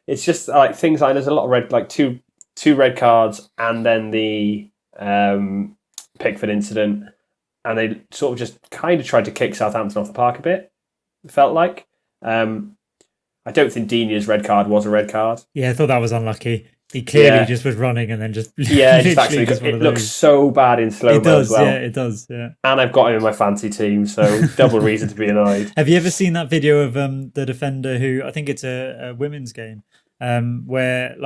it's just like things like there's a lot of two red cards and then the Pickford incident, and they sort of just kind of tried to kick Southampton off the park a bit. It felt like I don't think Dini's red card was a red card. Yeah, I thought that was unlucky. He clearly just was running and then just actually it looks so bad in slow-mo as well. Yeah, it does. Yeah, and I've got him in my fancy team, so double reason to be annoyed. Have you ever seen that video of the defender who, I think it's a women's game, where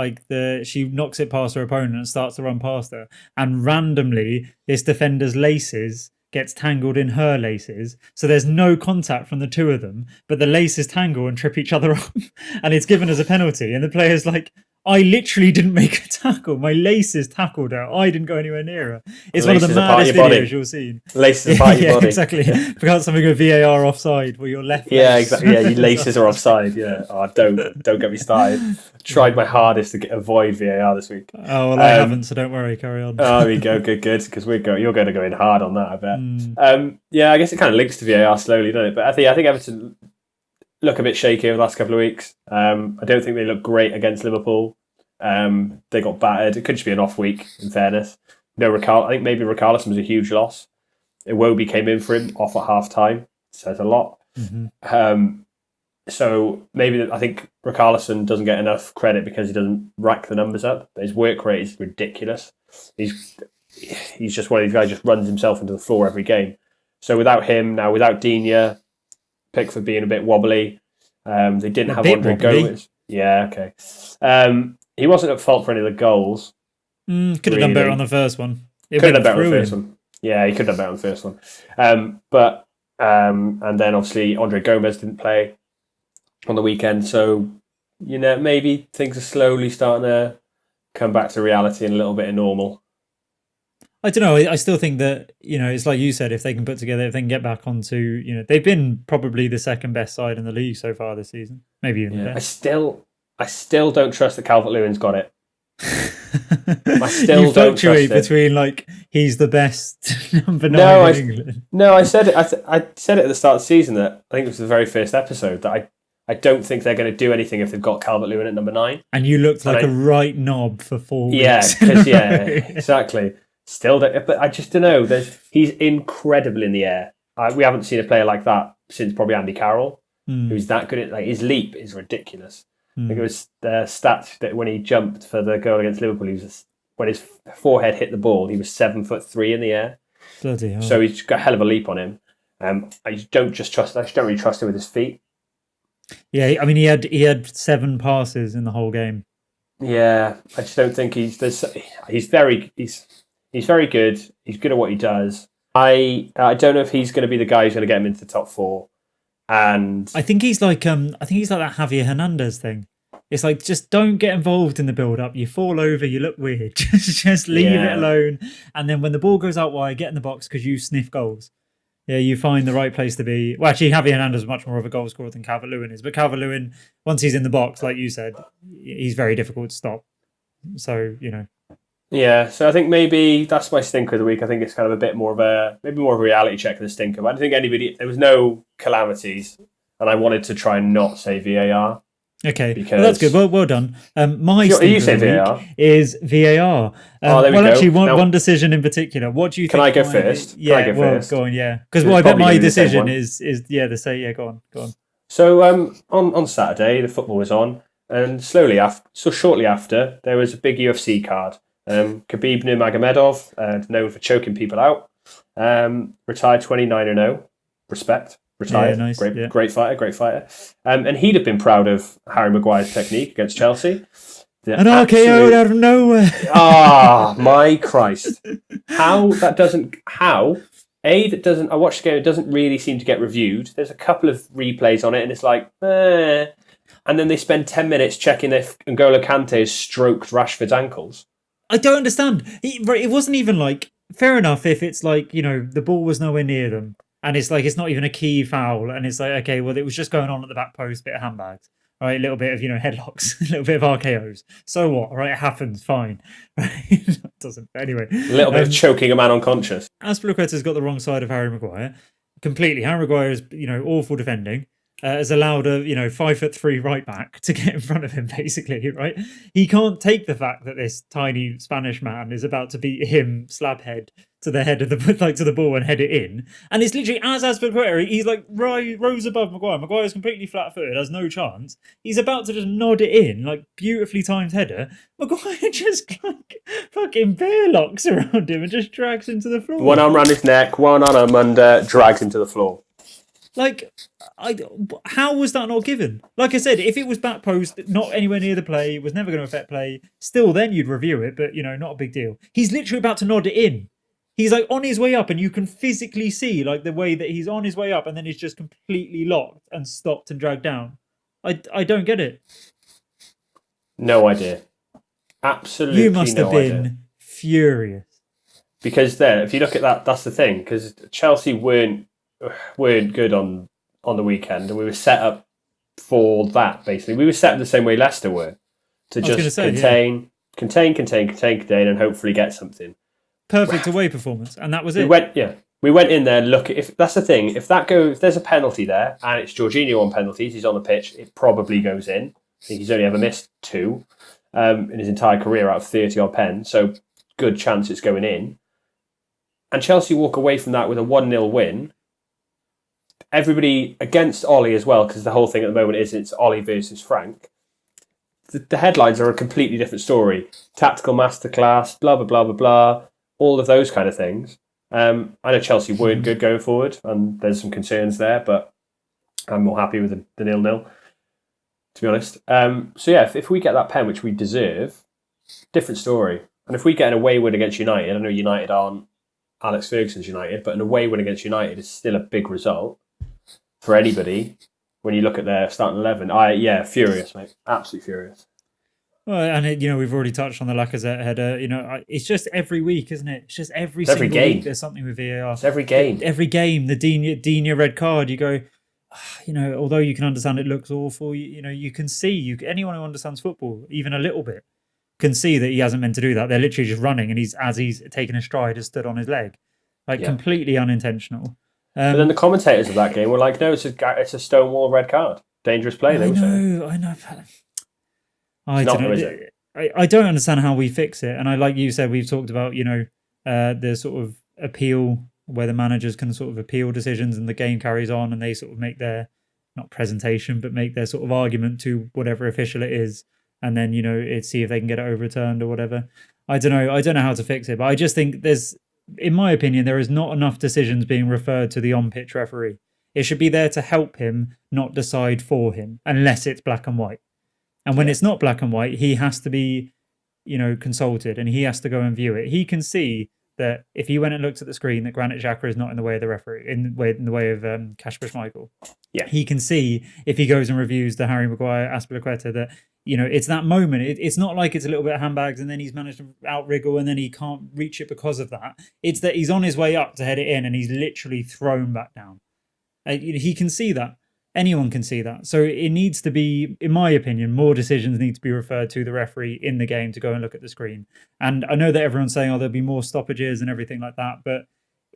she knocks it past her opponent and starts to run past her, and randomly this defender's laces gets tangled in her laces, so there's no contact from the two of them, but the laces tangle and trip each other up, and it's given as a penalty, and the player's like, I literally didn't make a tackle. My laces tackled her. I didn't go anywhere near her. It's one of the maddest videos you'll see. Laces part of your body. Exactly. Forgot something with VAR offside where your left. Yeah, exactly. Yeah, your laces are offside. Yeah. Oh, don't get me started. Tried my hardest to avoid VAR this week. Oh well, I haven't, so don't worry. Carry on. Oh, there we go. Good. Because you're going to go in hard on that, I bet. I guess it kind of links to VAR slowly, doesn't it? But I think Everton look a bit shaky over the last couple of weeks. I don't think they look great against Liverpool. They got battered. It could just be an off week, in fairness. I think maybe Richarlison was a huge loss. Iwobi came in for him off at half time. Says a lot. Mm-hmm. So maybe I think Richarlison doesn't get enough credit because he doesn't rack the numbers up. But his work rate is ridiculous. He's just one of these guys who just runs himself into the floor every game. So without him, now without Digne, Pickford being a bit wobbly, they didn't have Andre Gomes. Yeah, okay. He wasn't at fault for any of the goals, Could have done better on the first one. It Could have done went better on the through first him. one. Yeah, he could have done better on the first one. And then obviously Andre Gomez didn't play on the weekend, so maybe things are slowly starting to come back to reality and a little bit of normal. I don't know. I still think that, it's like you said, if they can put together, if they can get back onto, they've been probably the second best side in the league so far this season. Maybe even the best. I still don't trust that Calvert-Lewin's got it. I still you don't trust fluctuate it. between like he's the best number 9 in England. No, I said it. I said it at the start of the season that I think it was the very first episode that I don't think they're going to do anything if they've got Calvert-Lewin at number 9. And you looked like a right knob for 4 weeks. Yeah, because exactly. Still, but I just don't know. He's incredible in the air. We haven't seen a player like that since probably Andy Carroll, who's that good at his leap is ridiculous. I think it was the stats that when he jumped for the goal against Liverpool, when his forehead hit the ball, he was 7'3" in the air. Bloody hell. So he's got a hell of a leap on him. I just don't really trust him with his feet. Yeah, I mean he had 7 passes in the whole game. Yeah, I just don't think he's very good. He's good at what he does. I don't know if he's going to be the guy who's going to get him into the top 4. And I think he's like that Javier Hernandez thing. It's like, just don't get involved in the build-up. You fall over, you look weird. just leave it alone. And then when the ball goes out wide, get in the box because you sniff goals. Yeah, you find the right place to be. Well, actually, Javier Hernandez is much more of a goal scorer than Calvert-Lewin is. But Calvert-Lewin, once he's in the box, like you said, he's very difficult to stop. So, Yeah, so I think maybe that's my stinker of the week. I think it's kind of a bit more of a reality check than a stinker. But I don't think there was no calamities, and I wanted to try and not say VAR. Okay, well, that's good. Well done. My stinker of the week is VAR. There we go. Actually, one decision in particular. What do you think? Can I go first? Yeah, go on. Yeah, because I bet my decision is go on. So on Saturday, the football was on, and shortly after, there was a big UFC card. Khabib Nurmagomedov, known for choking people out, retired 29-0. Respect. Retired. Yeah, nice. Great fighter. And he'd have been proud of Harry Maguire's technique against Chelsea. An RKO out of nowhere. My Christ. I watched the game, it doesn't really seem to get reviewed. There's a couple of replays on it, and it's like, And then they spend 10 minutes checking if N'Golo Kante has stroked Rashford's ankles. I don't understand. It wasn't even like, fair enough if it's like, the ball was nowhere near them. And it's like, it's not even a key foul. And it's like, okay, well, it was just going on at the back post, bit of handbags, right? A little bit of, headlocks, a little bit of RKOs. So what, right? It happens, fine. Right? It doesn't, anyway. A little bit of choking a man unconscious. Azpilicueta's got the wrong side of Harry Maguire. Completely. Harry Maguire is, awful defending. Has allowed a 5'3" right back to get in front of him, basically, right? He can't take the fact that this tiny Spanish man is about to beat him slab head to the head of to the ball and head it in. And it's literally as Azpilicueta, he's like rose above Maguire. Maguire's completely flat-footed, has no chance. He's about to just nod it in, like beautifully timed header. Maguire just like fucking bear locks around him and just drags him to the floor. One arm around his neck, one on him under, drags him to the floor. Like, how was that not given? Like I said, if it was back post, not anywhere near the play, was never going to affect play, still then you'd review it, but, not a big deal. He's literally about to nod it in. He's like on his way up and you can physically see like the way that he's on his way up and then he's just completely locked and stopped and dragged down. I don't get it. No idea. Absolutely you must have been furious. Because then, if you look at that, that's the thing, because Chelsea weren't good on the weekend, and we were set up for that. Basically, we were set up the same way Leicester were, to just contain, and hopefully get something. Perfect away performance, and that was it. We went in there. Look, if that's the thing, if there's a penalty there, and it's Jorginho on penalties, he's on the pitch, it probably goes in. I think he's only ever missed 2 in his entire career out of 30 odd pens, so good chance it's going in. And Chelsea walk away from that with a 1-0 win. Everybody against Ollie as well, because the whole thing at the moment is it's Ollie versus Frank. The headlines are a completely different story. Tactical masterclass, blah, blah, blah, blah, blah, all of those kind of things. I know Chelsea weren't good going forward, and there's some concerns there, but I'm more happy with the 0-0, to be honest. So yeah, if we get that pen, which we deserve, different story. And if we get an away win against United, I know United aren't Alex Ferguson's United, but an away win against United is still a big result for anybody. When you look at their starting 11, furious, mate, absolutely furious. Well, and we've already touched on the Lacazette header. It's just every week, isn't it? It's just every single game. week there's something with VAR. It's every game. Every game, the Digne red card. You go, although you can understand it looks awful, you can see anyone who understands football, even a little bit, can see that he hasn't meant to do that. They're literally just running, and he's taken a stride, has stood on his leg, completely unintentional. But then the commentators of that game were like, "No, it's a stonewall red card, dangerous play." I know. I don't know. I don't understand how we fix it. And like you said, we've talked about the sort of appeal where the managers can sort of appeal decisions, and the game carries on, and they sort of make their not presentation, but make their sort of argument to whatever official it is, and then see if they can get it overturned or whatever. I don't know how to fix it, but I just think in my opinion, there is not enough decisions being referred to the on-pitch referee. It should be there to help him, not decide for him, unless it's black and white. And when it's not black and white, he has to be, consulted, and he has to go and view it. He can see that if he went and looked at the screen, that Granit Xhaka is not in the way of the referee, in the way of Kasper Schmeichel. Yeah. He can see if he goes and reviews the Harry Maguire Azpilicueta that it's that moment. It's not like it's a little bit of handbags and then he's managed to out-wriggle and then he can't reach it because of that. It's that he's on his way up to head it in and he's literally thrown back down. He can see that. Anyone can see that. So it needs to be, in my opinion, more decisions need to be referred to the referee in the game to go and look at the screen. And I know that everyone's saying, there'll be more stoppages and everything like that, but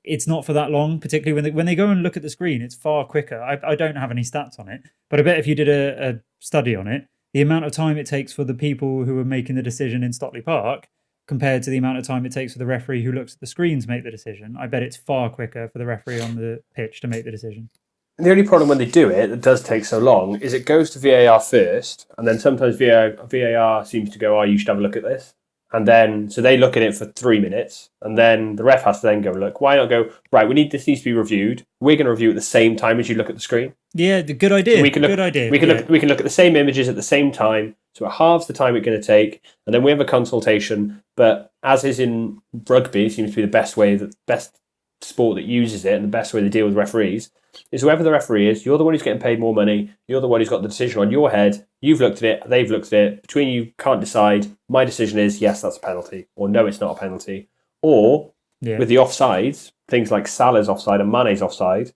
it's not for that long, particularly when they go and look at the screen, it's far quicker. I don't have any stats on it, but I bet if you did a study on it, the amount of time it takes for the people who are making the decision in Stockley Park compared to the amount of time it takes for the referee who looks at the screen to make the decision, I bet it's far quicker for the referee on the pitch to make the decision. The only problem when they do it, that does take so long, is it goes to VAR first, and then sometimes VAR seems to go, you should have a look at this. And then, so they look at it for 3 minutes, and then the ref has to then go, look, why not go, right, this needs to be reviewed. We're going to review at the same time as you look at the screen. Yeah, good idea. So we can look, good idea. We can look at the same images at the same time, so it halves the time it's going to take, and then we have a consultation. But as is in rugby, it seems to be the best sport that uses it, and the best way to deal with referees is whoever the referee is, you're the one who's getting paid more money, you're the one who's got the decision on your head, you've looked at it, they've looked at it, between you can't decide, my decision is yes, that's a penalty, or no, it's not a penalty. Or with the offsides, things like Salah's offside and Mane's offside,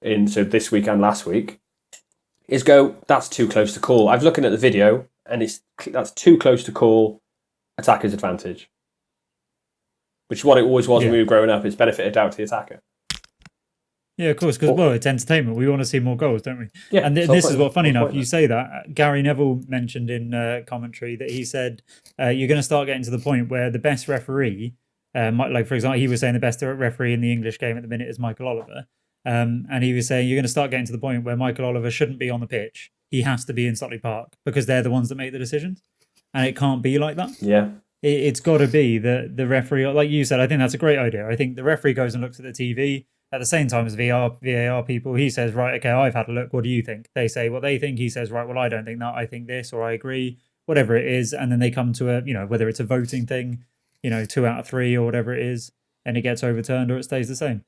so this week and last week, is that's too close to call. I've looking at the video, and that's too close to call attacker's advantage. Which is what it always was when we were growing up, it's benefit of doubt to the attacker. Yeah, of course, because it's entertainment. We want to see more goals, don't we? Yeah, and this is what, funny enough, you say that. Gary Neville mentioned in commentary that he said you're going to start getting to the point where the best referee, like for example, he was saying the best referee in the English game at the minute is Michael Oliver. And he was saying you're going to start getting to the point where Michael Oliver shouldn't be on the pitch. He has to be in Stockley Park because they're the ones that make the decisions. And it can't be like that. Yeah. It's got to be the referee, like you said. I think that's a great idea. I think the referee goes and looks at the TV at the same time as VAR people. He says, right, okay, I've had a look. What do you think? They say what they think. He says, right, well, I don't think that. I think this, or I agree, whatever it is. And then they come to whether it's a voting thing, 2 out of 3 or whatever it is, and it gets overturned or it stays the same.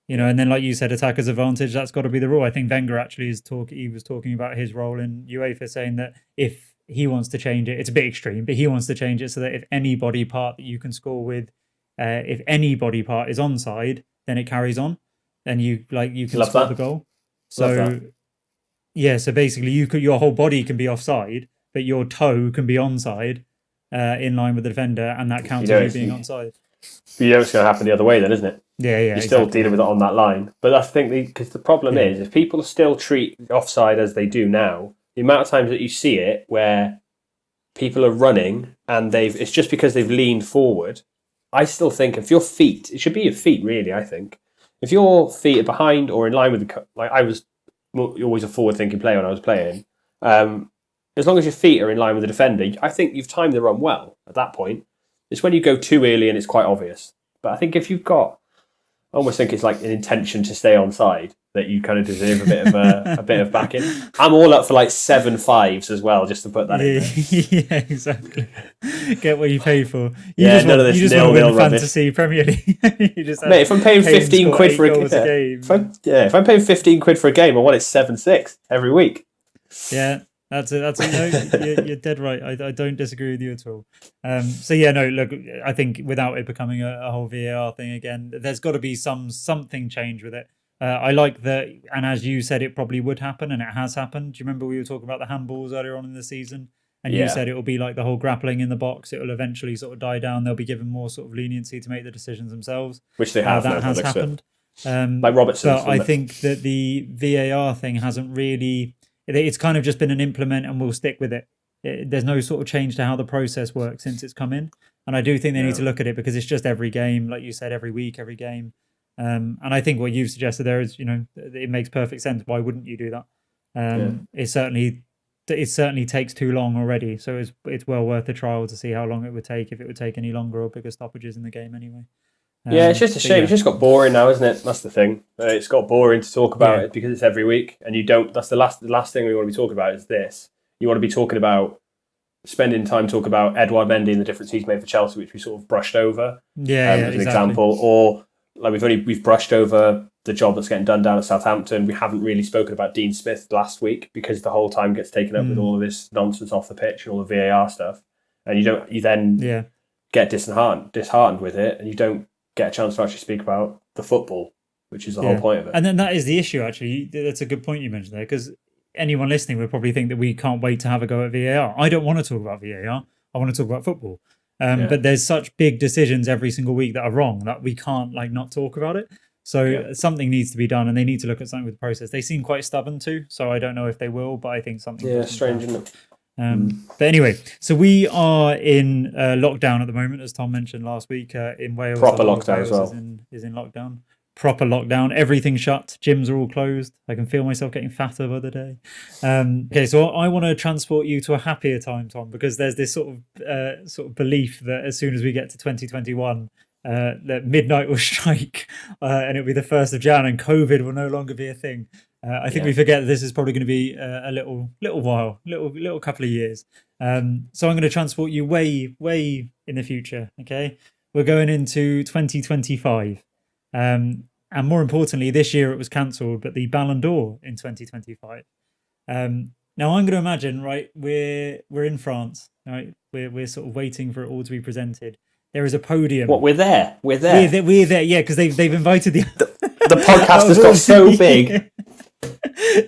And then like you said, attacker's advantage, that's got to be the rule. I think Wenger actually he was talking about his role in UEFA, saying that if he wants to change it, it's a bit extreme, but he wants to change it so that if any body part that you can score with, if any body part is onside, then it carries on, and you can score the goal. So so basically your whole body can be offside, but your toe can be onside, in line with the defender, and that counts as you being onside. But it's going to happen the other way then, isn't it? Yeah. You're still dealing with it on that line. But I think because the problem is, if people still treat offside as they do now, the amount of times that you see it where people are running and it's just because they've leaned forward. I still think if your feet, it should be your feet really, I think. If your feet are behind or in line with I was always a forward-thinking player when I was playing. As long as your feet are in line with the defender, I think you've timed the run well at that point. It's when you go too early and it's quite obvious. But I think if you've got, I almost think it's like an intention to stay onside. that you kind of deserve a bit of a bit of backing. I'm all up for like 7 5s as well, just to put that in there. Yeah, exactly. Get what you pay for. None of this You just want to win nil-nil the rubbish. fantasy Premier League. You just Mate, if I'm paying Kane 15 score quid 8 for a goals a game. if I'm paying 15 quid for a game, I want it 7-6 every week. Yeah, that's it. No, you're dead right. I don't disagree with you at all. So yeah, no, look, I think without it becoming a whole VAR thing again, there's got to be something change with it. I like that, and as you said, it probably would happen, and it has happened. Do you remember we were talking about the handballs earlier on in the season? And you said it will be like the whole grappling in the box. It will eventually sort of die down. They'll be given more sort of leniency to make the decisions themselves. Which they have. That has happened. Like Robertson. But I think that the VAR thing hasn't really... It's kind of just been an implement and we'll stick with it. There's no sort of change to how the process works since it's come in. And I do think they need to look at it because it's just every game, like you said, every week, every game. And I think what you've suggested there is, it makes perfect sense. Why wouldn't you do that? It certainly takes too long already. So it's well worth a trial to see how long it would take, if it would take any longer or bigger stoppages in the game anyway. It's just a shame. Yeah. It's just got boring now, isn't it? That's the thing. It's got boring to talk about it because it's every week, and you don't. That's the last thing we want to be talking about is this. You want to be talking about spending time talking about Edouard Mendy and the difference he's made for Chelsea, which we sort of brushed over. As an example, or like we've brushed over the job that's getting done down at Southampton. We haven't really spoken about Dean Smith last week because the whole time gets taken up with all of this nonsense off the pitch and all the VAR stuff, and you then get disheartened with it, and you don't get a chance to actually speak about the football, which is the whole point of it. And then that is the issue, actually. That's a good point you mentioned there, because anyone listening would probably think that we can't wait to have a go at VAR. I don't want to talk about VAR. I want to talk about football. But there's such big decisions every single week that are wrong that we can't not talk about it. So something needs to be done, and they need to look at something with the process. They seem quite stubborn too, so I don't know if they will, but I think something... Yeah, strange, isn't it? But anyway, so we are in lockdown at the moment, as Tom mentioned last week. In Wales, proper lockdown as well. Is in lockdown. Proper lockdown. Everything's shut. Gyms are all closed. I can feel myself getting fatter by the day. Okay, so I want to transport you to a happier time, Tom, because there's this sort of belief that as soon as we get to 2021, that midnight will strike, and it'll be the 1st of Jan, and COVID will no longer be a thing. I think we forget that this is probably going to be a little while, little couple of years. So I'm going to transport you way in the future. Okay, we're going into 2025, and more importantly, this year it was cancelled, but the Ballon d'Or in 2025. Now I'm going to imagine, right? We're in France, right? We're sort of waiting for it all to be presented. There is a podium. What, we're there? We're there. Yeah, because they've invited the podcast has got so big.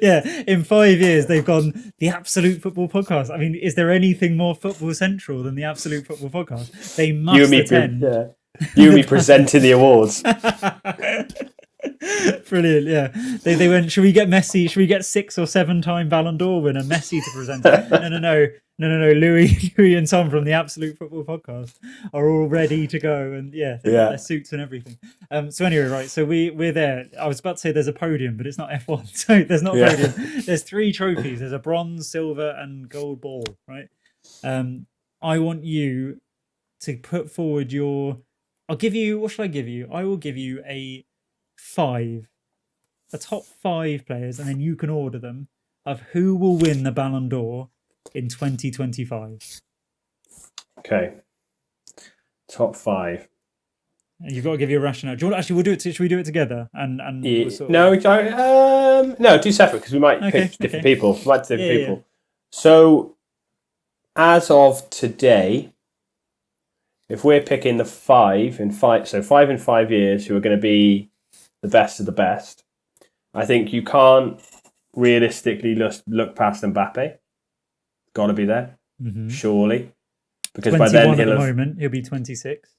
Yeah, in 5 years they've gone the Absolute Football Podcast. I mean, is there anything more football central than the Absolute Football Podcast? They must attend. You and me presenting the awards. Brilliant, yeah. They went, should we get Messi? Should we get 6 or 7 time Ballon d'Or winner Messi to present it? No. Louis and Tom from the Absolute Football Podcast are all ready to go, and their suits and everything. So anyway, right. So we're there. I was about to say there's a podium, but it's not F1. So there's not a podium. There's 3 trophies. There's a bronze, silver, and gold ball. Right. I want you to put forward your. I'll give you. What should I give you? I will give you a top 5 players, and then you can order them of who will win the Ballon d'Or in 2025. Okay. Top 5. And you've got to give you a rationale. Do you want, actually, we'll do it. Should we do it together? We'll sort of... No, do separate because we might pick different people. Yeah. So, as of today, if we're picking the 5 in 5 years who are going to be the best of the best, I think you can't realistically look past Mbappe. Got to be there, surely, because by then he'll be 26.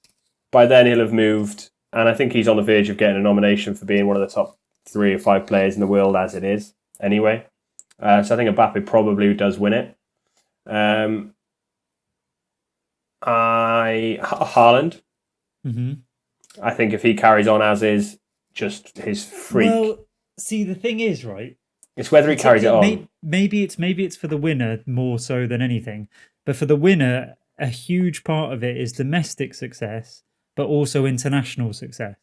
By then he'll have moved, and I think he's on the verge of getting a nomination for being one of the top 3 or 5 players in the world as it is. Anyway, so I think Mbappe probably does win it. Haaland. I think if he carries on as is, just his freak. Well, see, the thing is, right? It's whether he carries it on. Maybe it's for the winner more so than anything. But for the winner, a huge part of it is domestic success, but also international success.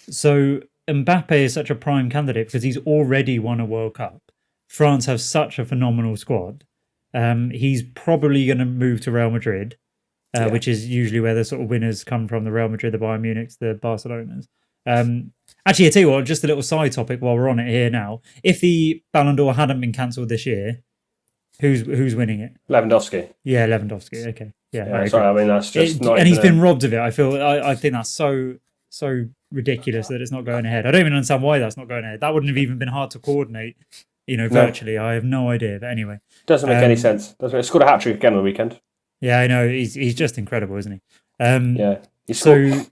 So Mbappe is such a prime candidate because he's already won a World Cup. France have such a phenomenal squad. He's probably going to move to Real Madrid, which is usually where the sort of winners come from, the Real Madrid, the Bayern Munichs, the Barcelonas. Actually, I tell you what, just a little side topic while we're on it here now. If the Ballon d'Or hadn't been cancelled this year, who's winning it? Lewandowski. Yeah, Lewandowski. Okay. Yeah, sorry, I mean, that's just not... And he's been robbed of it. I think that's so ridiculous that it's not going ahead. I don't even understand why that's not going ahead. That wouldn't have even been hard to coordinate, virtually. No. I have no idea. But anyway. Doesn't make any sense. He scored a hat-trick again on the weekend. Yeah, I know. He's just incredible, isn't he? Yeah. So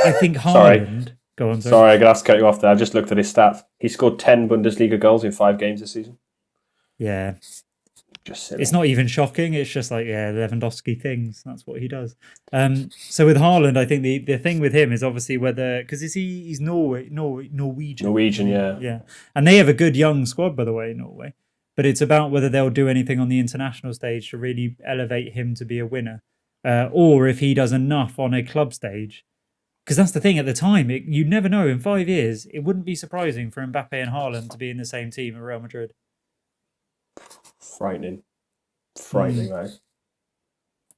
I think Haaland... Go on, sorry, I'm going to have to cut you off there. I've just looked at his stats. He scored 10 Bundesliga goals in 5 games this season. Yeah. Just silly. It's not even shocking. It's just like, Lewandowski things. That's what he does. So with Haaland, I think the thing with him is obviously whether... Because he's Norwegian. Norwegian, yeah. Yeah. And they have a good young squad, by the way, Norway. But it's about whether they'll do anything on the international stage to really elevate him to be a winner. Or if he does enough on a club stage. Because that's the thing at the time. You'd never know. In 5 years, it wouldn't be surprising for Mbappe and Haaland to be in the same team at Real Madrid. Frightening, right?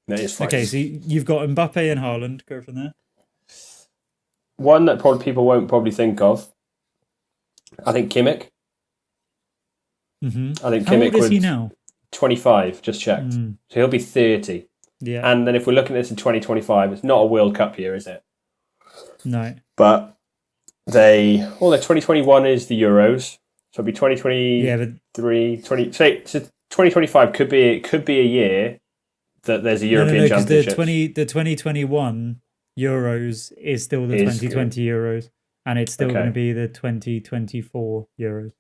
That is frightening. Okay, so you've got Mbappe and Haaland. Go from there. One that probably people won't probably think of. I think Kimmich. Mm-hmm. I think How Kimmich old is he now? 25, just checked. So he'll be 30. Yeah. And then if we're looking at this in 2025, it's not a World Cup year, is it? No. But their 2021 is the Euros. So it'll be 2023, 2025 could be a year that there's a European Championship. The 2021 Euros is still the 2020 Euros, and it's still going to be the 2024 Euros.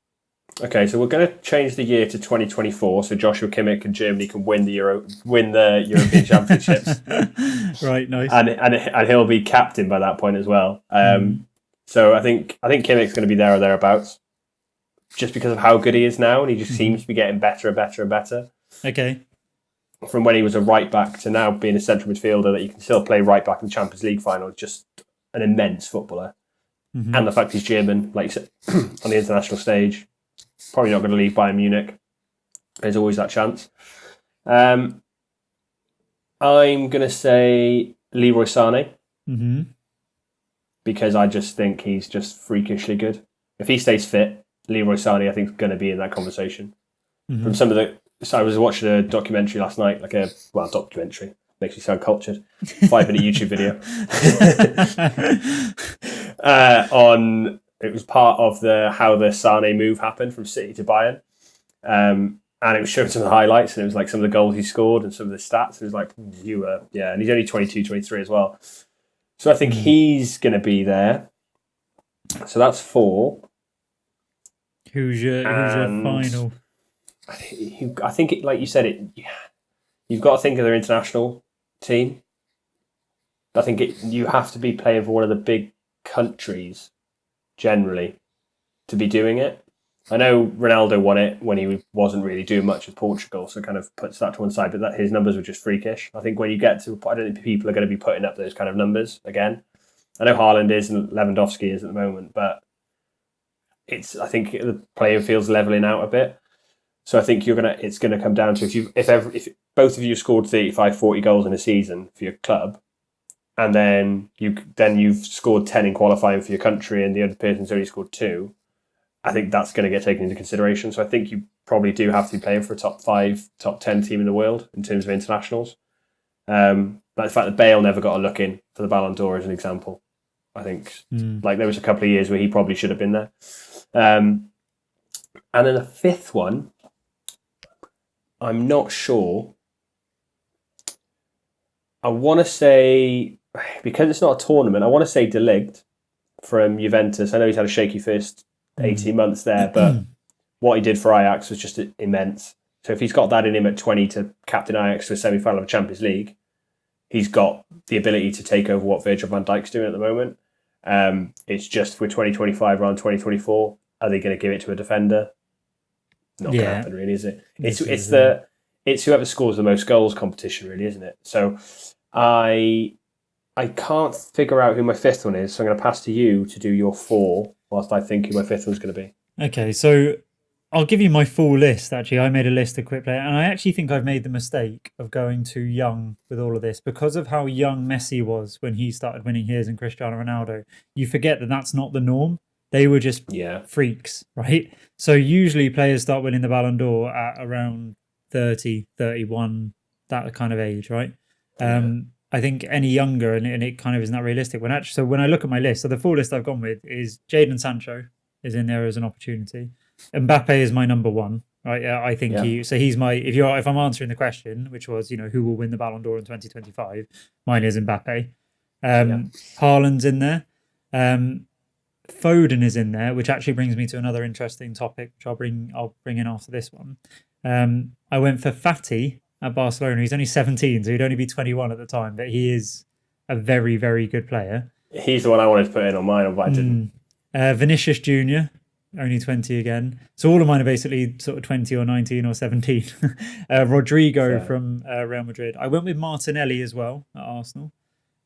Okay, so we're going to change the year to 2024, so Joshua Kimmich and Germany can win the European Championships. Right, nice. And he'll be captain by that point as well. So I think Kimmich's going to be there or thereabouts, just because of how good he is now, and he just seems to be getting better and better and better. Okay. From when he was a right back to now being a central midfielder that you can still play right back in the Champions League final, just an immense footballer. And the fact he's German, like you said, on the international stage. Probably not going to leave Bayern Munich. There's always that chance. I'm going to say Leroy Sané. Because I just think he's just freakishly good. If he stays fit, Leroy Sané, I think, is going to be in that conversation. From some of the... So I was watching a documentary last night, documentary. Makes me sound cultured. 5-minute YouTube video. It was part of how the Sané move happened from City to Bayern. And it was showing some of the highlights, and it was like some of the goals he scored and some of the stats. It was like, and he's only 22, 23 as well. So I think he's going to be there. So that's 4. Who's your final? I think, like you said, you've got to think of their international team. I think you have to be playing for one of the big countries generally to be doing it. I know Ronaldo won it when he wasn't really doing much with Portugal, so kind of puts that to one side, but his numbers were just freakish. I think when you get to... I don't think people are going to be putting up those kind of numbers again. I know Haaland is and Lewandowski is at the moment, but I think the playing field's levelling out a bit. So I think it's going to come down to if both of you scored 35, 40 goals in a season for your club, and then you've scored 10 in qualifying for your country, and the other person's only scored 2. I think that's going to get taken into consideration. So I think you probably do have to be playing for a top 5, top 10 team in the world in terms of internationals. But the fact that Bale never got a look in for the Ballon d'Or is an example. I think there was a couple of years where he probably should have been there. And then the 5th one, I'm not sure. I want to say, because it's not a tournament, I want to say De Ligt from Juventus. I know he's had a shaky first 18 months there, but what he did for Ajax was just immense. So if he's got that in him at 20 to captain Ajax to a semi-final of Champions League, he's got the ability to take over what Virgil van Dijk's doing at the moment. It's just for 2025 around 2024, are they going to give it to a defender? Not going to happen, really, is it? It's whoever scores the most goals competition, really, isn't it? So I can't figure out who my 5th one is, so I'm going to pass to you to do your 4. whilst I think who my fifth one's going to be. Okay, so I'll give you my full list. Actually, I made a list of quick player, and I actually think I've made the mistake of going too young with all of this because of how young Messi was when he started winning his and Cristiano Ronaldo. You forget that that's not the norm. They were just freaks, right? So usually players start winning the Ballon d'Or at around 30, 31, that kind of age, right? I think any younger, and it kind of isn't that realistic. So when I look at my list, so the full list I've gone with is Jadon Sancho is in there as an opportunity. Mbappe is my number one, right? I think he's my, if I'm answering the question, which was, who will win the Ballon d'Or in 2025, mine is Mbappe. Haaland's in there. Foden is in there, which actually brings me to another interesting topic, which I'll bring in after this one. I went for Fati at Barcelona. He's only 17, so he'd only be 21 at the time, but he is a very, very good player. He's the one I wanted to put in on mine, but I didn't. Vinicius Jr., only 20 again. So all of mine are basically sort of 20 or 19 or 17. Rodrigo from Real Madrid. I went with Martinelli as well at Arsenal.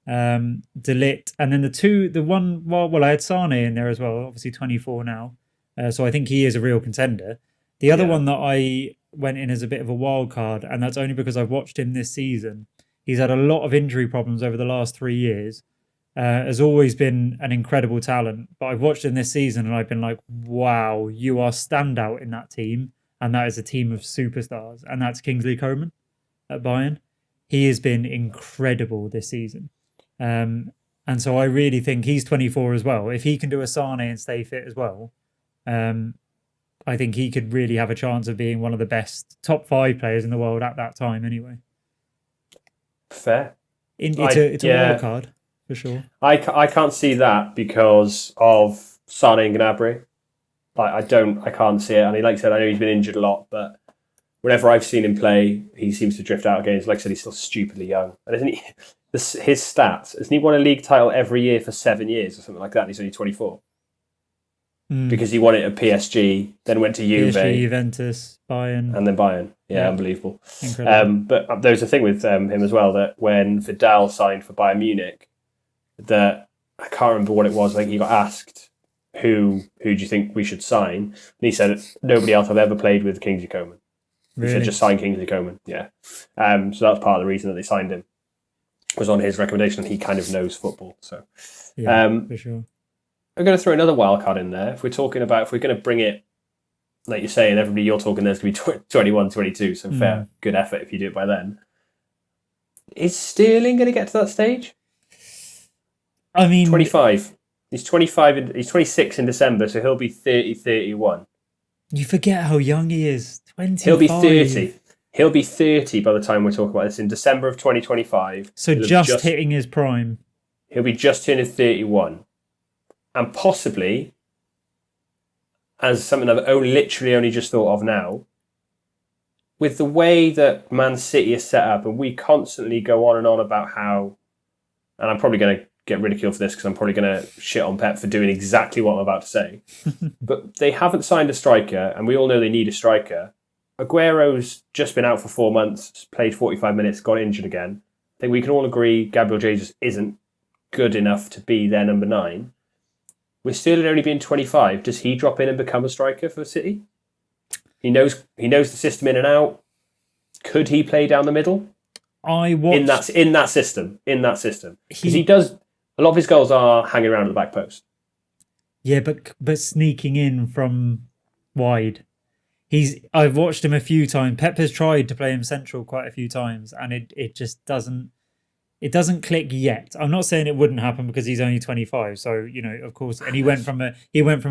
De Ligt, and then I had Sane in there as well, obviously 24 now. So I think he is a real contender. The other one that I went in as a bit of a wild card, and that's only because I've watched him this season. He's had a lot of injury problems over the last 3 years. Has always been an incredible talent, but I've watched him this season and I've been like, wow, you are standout in that team, and that is a team of superstars, and that's Kingsley Coman at Bayern. He has been incredible this season, and so I really think he's 24 as well. If he can do a Sane and stay fit as well, I think he could really have a chance of being one of the best top 5 players in the world at that time anyway. Fair. It's a wild card. For sure. I can't see that because of Sane and Gnabry. I can't see it. I mean, like I said, I know he's been injured a lot, but whenever I've seen him play, he seems to drift out of games. Like I said, he's still stupidly young. And isn't he? His stats, hasn't he won a league title every year for 7 years or something like that? And he's only 24. Because he won it at PSG, then went to Juve, Juventus, Bayern, and then Bayern. Yeah, unbelievable. Incredible. But there's a thing with him as well, that when Vidal signed for Bayern Munich, that I can't remember what it was. I think he got asked, who do you think we should sign? And he said, nobody else I've ever played with Kingsley Coman. He said, just sign Kingsley Coman. Yeah. So that's part of the reason that they signed him, was on his recommendation. He kind of knows football. So for sure. I'm going to throw another wild card in there. If we're going to bring it, like you're saying, everybody you're talking, there's going to be 21, 22. So fair, good effort if you do it by then. Is Sterling going to get to that stage? I mean, 25. He's 25. He's 26 in December, so he'll be 30, 31. You forget how young he is. 25. He'll be 30. He'll be 30 by the time we're talking about this in December of 2025. So just hitting his prime. He'll be just turning 31. And possibly, as something I've literally only just thought of now, with the way that Man City is set up, and we constantly go on and on about how, and I'm probably going to get ridiculed for this because I'm probably going to shit on Pep for doing exactly what I'm about to say, but they haven't signed a striker, and we all know they need a striker. Aguero's just been out for 4 months, played 45 minutes, got injured again. I think we can all agree Gabriel Jesus isn't good enough to be their number 9. With Sterling only being 25, does he drop in and become a striker for City? He knows the system in and out. Could he play down the middle? In that system, because he does. A lot of his goals are hanging around at the back post. Yeah, but sneaking in from wide. I've watched him a few times. Pep has tried to play him central quite a few times, and it just doesn't. It doesn't click yet. I'm not saying it wouldn't happen because he's only 25. So, of course, and he went from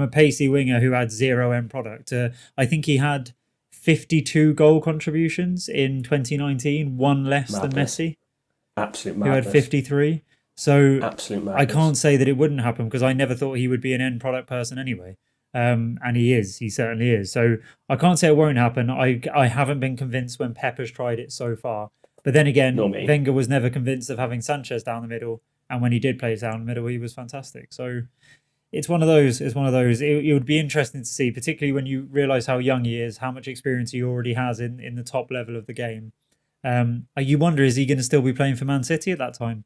a pacey winger who had 0 end product to, I think he had 52 goal contributions in 2019, one less than Messi. Absolute madness. Who had 53. So absolute madness. I can't say that it wouldn't happen because I never thought he would be an end product person anyway. And he is. He certainly is. So I can't say it won't happen. I haven't been convinced when Pep has tried it so far. But then again, Wenger was never convinced of having Sanchez down the middle. And when he did play down the middle, he was fantastic. So it's one of those. It would be interesting to see, particularly when you realise how young he is, how much experience he already has in the top level of the game. You wonder, is he going to still be playing for Man City at that time?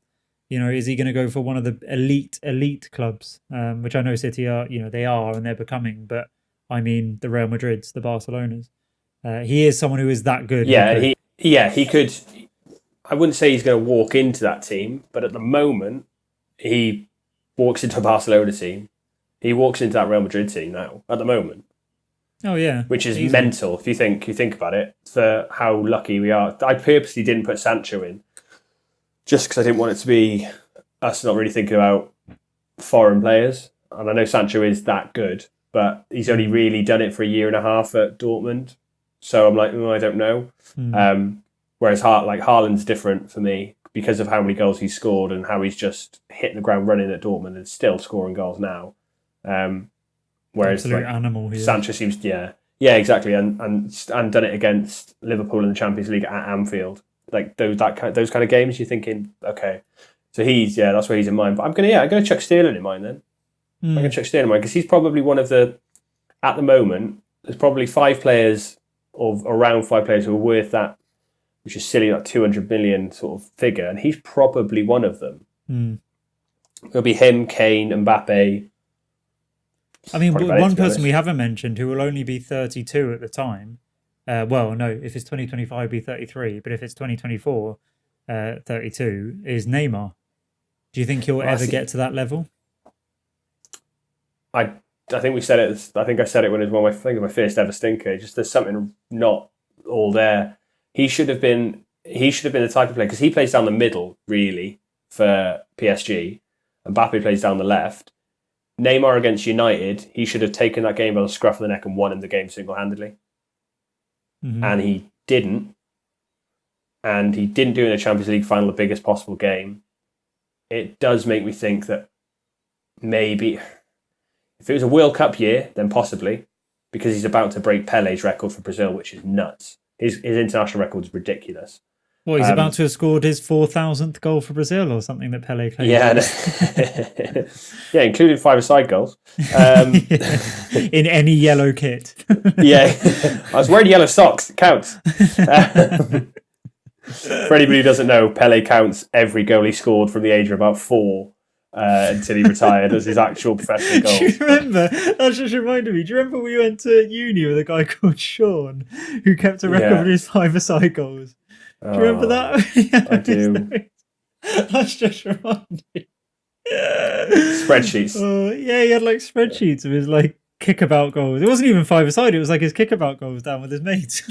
Is he going to go for one of the elite clubs, which I know City are, they are and they're becoming, but I mean the Real Madrids, the Barcelonas. He is someone who is that good. He could. I wouldn't say he's going to walk into that team, but at the moment, he walks into a Barcelona team. He walks into that Real Madrid team now. At the moment. Oh yeah, which is mental if you think about it. For how lucky we are. I purposely didn't put Sancho in, just because I didn't want it to be us not really thinking about foreign players. And I know Sancho is that good, but he's only really done it for a year and a half at Dortmund. So I'm like, I don't know. Whereas Haaland's different for me because of how many goals he's scored and how he's just hit the ground running at Dortmund and still scoring goals now. Whereas absolute animal here. Sancho seems, exactly, and done it against Liverpool in the Champions League at Anfield. Like those kind of games, you're thinking, okay, so that's where he's in mind. But I'm gonna chuck Sterling in mind then. I'm gonna chuck Sterling in mind because he's probably one of the, at the moment, there's probably 5 players or around 5 players who are worth that, which is silly, like 200 million sort of figure, and he's probably one of them. It'll be him, Kane, Mbappe. I mean, one person we haven't mentioned who will only be 32 at the time. Well, no, if it's 2025, it'll be 33. But if it's 2024, 32 is Neymar. Do you think he'll ever get to that level? I think we said it. I think I said it when it was one of my first ever stinker. Just there's something not all there. He should have been the type of player because he plays down the middle really for PSG. Mbappe plays down the left. Neymar against United, he should have taken that game by the scruff of the neck and won him the game single-handedly. And he didn't. And he didn't do it in a Champions League final, the biggest possible game. It does make me think that maybe if it was a World Cup year, then possibly, because he's about to break Pele's record for Brazil, which is nuts. His international record is ridiculous. Well, he's about to have scored his 4,000th goal for Brazil or something that Pele claimed. Yeah, including 5-a-side goals. In any yellow kit. I was wearing yellow socks. It counts. For anybody who doesn't know, Pele counts every goal he scored from the age of about 4 until he retired as his actual professional goal. Do you remember? That just reminded me. Do you remember we went to uni with a guy called Sean who kept a record of his 5-a-side goals? Do you remember that? I do. That's just reminded me. Spreadsheets. He had like spreadsheets of his like kickabout goals. It wasn't even 5-a-side. It was like his kickabout goals down with his mates.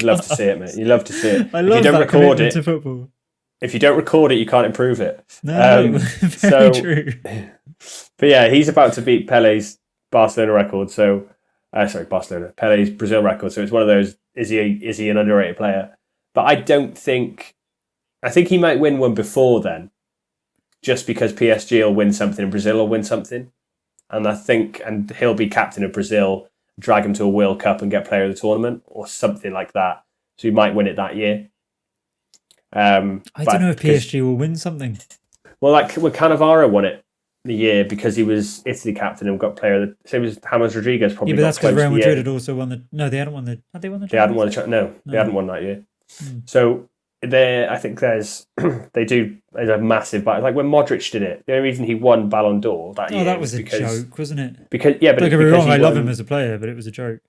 Love to see it, mate. You love to see it. I love that commitment to football. If you don't record it, you can't improve it. No, very true. But yeah, he's about to beat Pele's Barcelona record. So, Pele's Brazil record. So it's one of those. Is he an underrated player? But I think he might win one before then, just because PSG will win something and Brazil will win something. And he'll be captain of Brazil, drag him to a World Cup and get player of the tournament or something like that. So he might win it that year. I don't know if PSG will win something. Well, like when Cannavaro won it the year because he was Italy captain and got player of the... Same as James Rodriguez probably. Yeah, but that's because Real Madrid had also won the... No, they hadn't won the... Had they won the... They hadn't won the... They hadn't won that year. So I think there's a massive... Like when Modric did it, the only reason he won Ballon d'Or that year... that was a joke, wasn't it? Because don't get me wrong, I love him as a player, but it was a joke.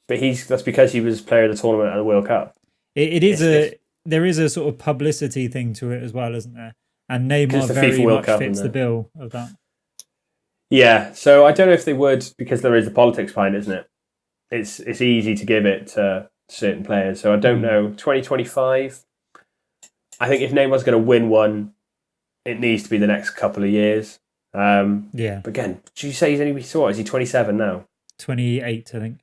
But that's because he was player of the tournament at the World Cup. There is a sort of publicity thing to it as well, isn't there? And Neymar very much fits the bill of that. Yeah, so I don't know if they would, because there is the politics behind it, isn't it? It's easy to give it to certain players. So I don't know. 2025, I think if Neymar's going to win one, it needs to be the next couple of years. But again, did you say is he 27 now? 28, I think.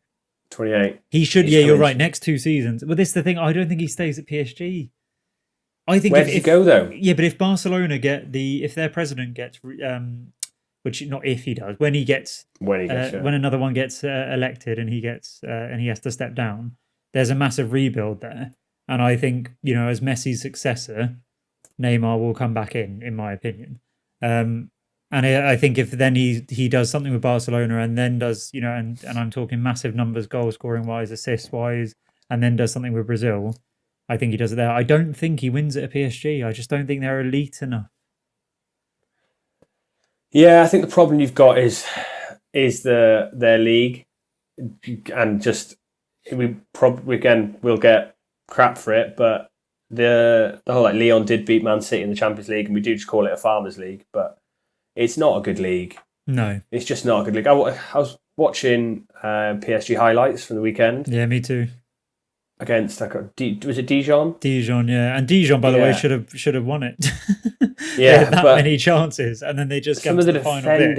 28. He should, you're right, next 2 seasons. But this is the thing, I don't think he stays at PSG. I think where does he go though? Yeah, but if Barcelona if their president gets, which not if he does, when another one gets elected and he has to step down, there's a massive rebuild there. And I think, as Messi's successor, Neymar will come back in my opinion. And I think if then he does something with Barcelona and then does, and I'm talking massive numbers, goal scoring wise, assist wise, and then does something with Brazil, I think he does it there. I don't think he wins it at PSG. I just don't think they're elite enough. Yeah, I think the problem you've got is their league, and just we'll get crap for it, but the whole like Leon did beat Man City in the Champions League, and we do just call it a farmers league, but it's not a good league. No. It's just not a good league. I was watching PSG highlights from the weekend Yeah, me too. against was it Dijon? Dijon, yeah, and Dijon, by the way, Yeah. should have won it. They Yeah, had that but many chances, and then they just some got of to the the final bit.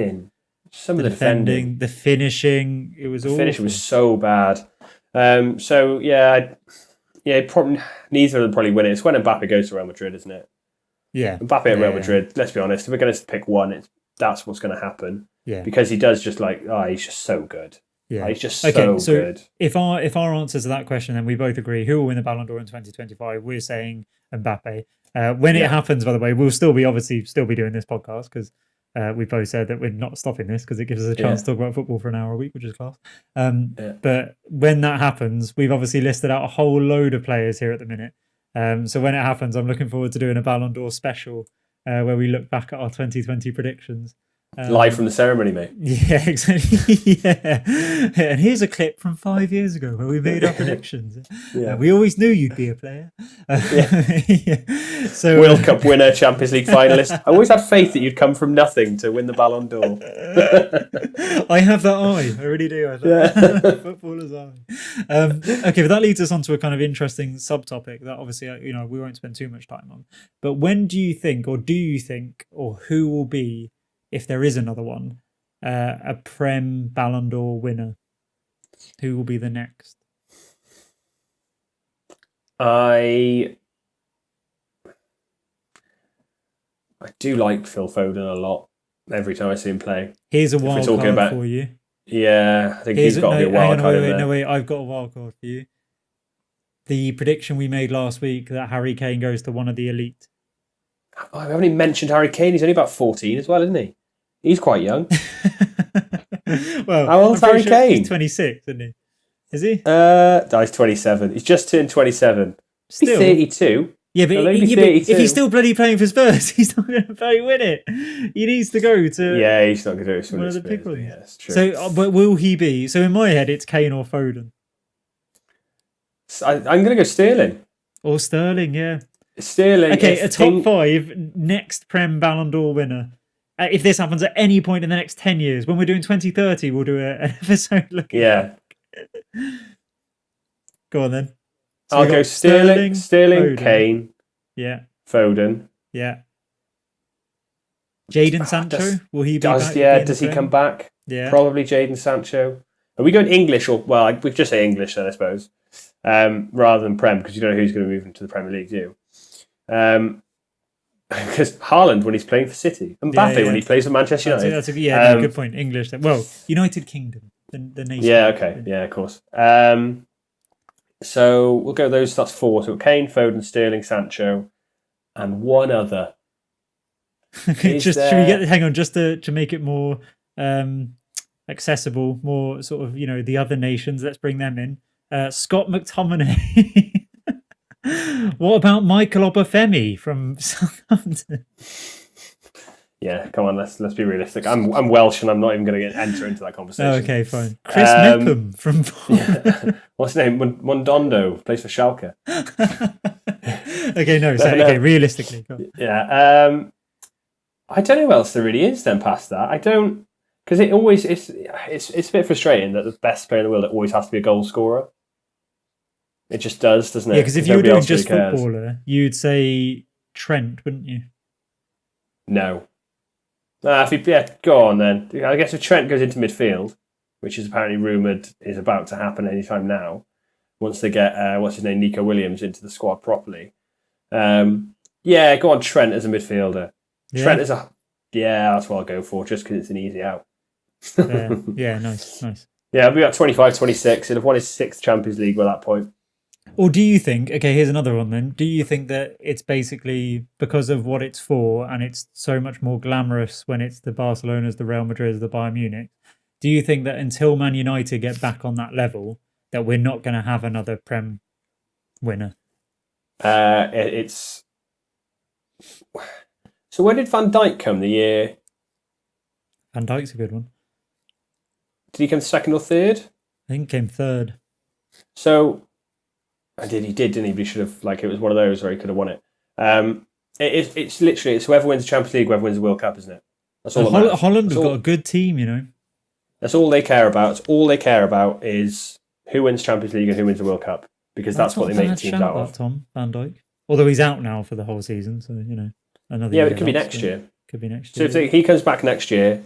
defending, The finishing, it was the awful. finish was so bad. So yeah, probably neither of them probably win it. It's when Mbappe goes to Real Madrid, isn't it? Yeah, Mbappe at yeah, Real Madrid. Let's be honest. If we're going to pick one, that's what's going to happen. Yeah, because he does just he's just so good. yeah, He's just okay, so good. If our answer to that question, then we both agree who will win the Ballon d'Or in 2025. We're saying Mbappe. When it happens, by the way, we'll still be doing this podcast because we both said that we're not stopping this because it gives us a chance to talk about football for an hour a week, which is class. But when that happens, we've obviously listed out a whole load of players here at the minute. So when it happens, I'm looking forward to doing a Ballon d'Or special where we look back at our 2020 predictions. Live from the ceremony, mate. Yeah, exactly. Yeah. And here's a clip from 5 years ago where we made our predictions. We always knew you'd be a player. So World Cup winner, Champions League finalist. I always had faith that you'd come from nothing to win the Ballon d'Or. I have that eye. I really do. Footballer's eye. Okay, but that leads us on to a kind of interesting subtopic that obviously we won't spend too much time on. But when do you think, or who will be, if there is another one, a Prem Ballon d'Or winner? Who will be the next? I do like Phil Foden a lot. Every time I see him play, here's a wild card for you. Yeah, I think he's got to be a wild card. Wait, I've got a wild card for you. The prediction we made last week that Harry Kane goes to one of the elite. I haven't even mentioned Harry Kane. He's only about 14 as well, isn't he? He's quite young. Well, how old's Harry Kane? He's 26, isn't he? Is he? He's 27. He's just turned 27. Still, he's 32. Yeah, but if he's still bloody playing for Spurs, he's not going to bloody win it. He needs to go to. Yeah, he's not going to do it. One of the big ones. Yeah, that's true. So, but will he be? So in my head, it's Kane or Foden. I'm going to go Sterling. Or Sterling, yeah. Sterling. Okay, a top 5 next Prem Ballon d'Or winner. If this happens at any point in the next 10 years, when we're doing 2030, we'll do an episode looking. Yeah. Go on then. So I'll go Sterling, Foden. Kane. Yeah. Foden. Yeah. Jadon Sancho, will he be back? Does he come back? Yeah. Probably Jadon Sancho. Are we going English or, well, we could just say English then, I suppose, rather than Prem, because you don't know who's going to move into the Premier League, do you? Because Haaland when he's playing for City, Mbappe when he plays for Manchester United. That's a good point. English. Well, United Kingdom, the nation. Yeah, okay. Yeah, of course. So we'll go those. That's 4. So Kane, Foden, Sterling, Sancho, and one other. Should we get? Hang on, just to make it more accessible, more sort of the other nations. Let's bring them in. Scott McTominay. What about Michael Obafemi from Southampton? Yeah, come on, let's be realistic. I'm Welsh and I'm not even going to enter into that conversation. Oh, okay, fine. Chris Mipham from what's his name? Mondondo, plays for Schalke. Okay, no. So okay, realistically, yeah. I don't know who else there really is. Then past that, I don't, because it's a bit frustrating that the best player in the world always has to be a goal scorer. It just does, doesn't it? Yeah, because if you were doing just footballer, you'd say Trent, wouldn't you? No. Go on then. I guess if Trent goes into midfield, which is apparently rumoured is about to happen anytime now, once they get Nico Williams into the squad properly. Go on, Trent as a midfielder. Yeah. Trent is that's what I'll go for, just because it's an easy out. Yeah, nice. Yeah, I'll be at 25, 26. He'll have won his 6th Champions League by that point. Or do you think, okay, here's another one then. Do you think that it's basically because of what it's for and it's so much more glamorous when it's the Barcelonas, the Real Madrids, the Bayern Munich? Do you think that until Man United get back on that level, that we're not going to have another Prem winner? So where did Van Dijk come the year? Van Dijk's a good one. Did he come second or third? I think he came third. So, he did, didn't he? But he should have, it was one of those where he could have won it. It's literally, it's whoever wins the Champions League, whoever wins the World Cup, isn't it? That's all that matters. Holland have got a good team, you know. That's all they care about. All they care about is who wins Champions League and who wins the World Cup, because that's what they make teams out of. Tom Van Dijk. Although he's out now for the whole season, so, you know, another year. Yeah, it could be next year. Could be next year. So if he comes back next year,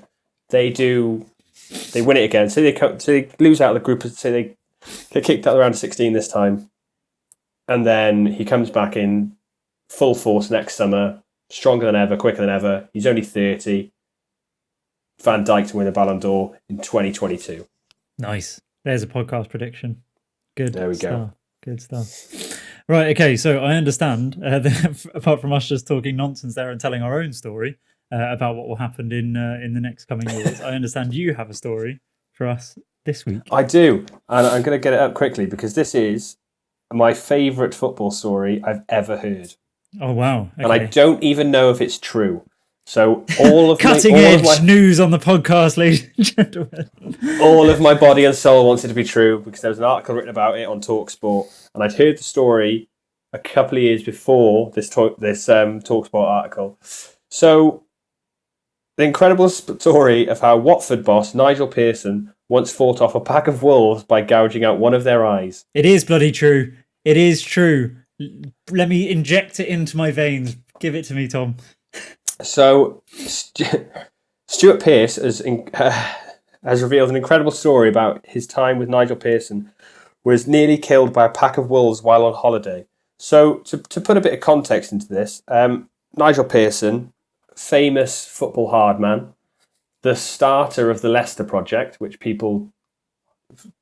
they win it again. So they lose out of the group. Say they get kicked out of the round of 16 this time, and then he comes back in full force next summer, stronger than ever, quicker than ever. He's only 30. Van Dijk to win a Ballon d'Or in 2022. Nice. There's a podcast prediction. Good. There we go. Good stuff. Right. Okay. So I understand. That apart from us just talking nonsense there and telling our own story about what will happen in the next coming years, I understand you have a story for us this week. I do, and I'm going to get it up quickly because this is my favourite football story I've ever heard. Oh wow! Okay. And I don't even know if it's true. So all of cutting edge news on the podcast, ladies and gentlemen. All of my body and soul wants it to be true because there was an article written about it on TalkSport, and I'd heard the story a couple of years before this TalkSport article. So the incredible story of how Watford boss Nigel Pearson once fought off a pack of wolves by gouging out one of their eyes. It is bloody true. It is true. Let me inject it into my veins. Give it to me, Tom. So, Stuart Pearce has revealed an incredible story about his time with Nigel Pearson, was nearly killed by a pack of wolves while on holiday. So, to put a bit of context into this, Nigel Pearson, famous football hard man, the starter of the Leicester project, which people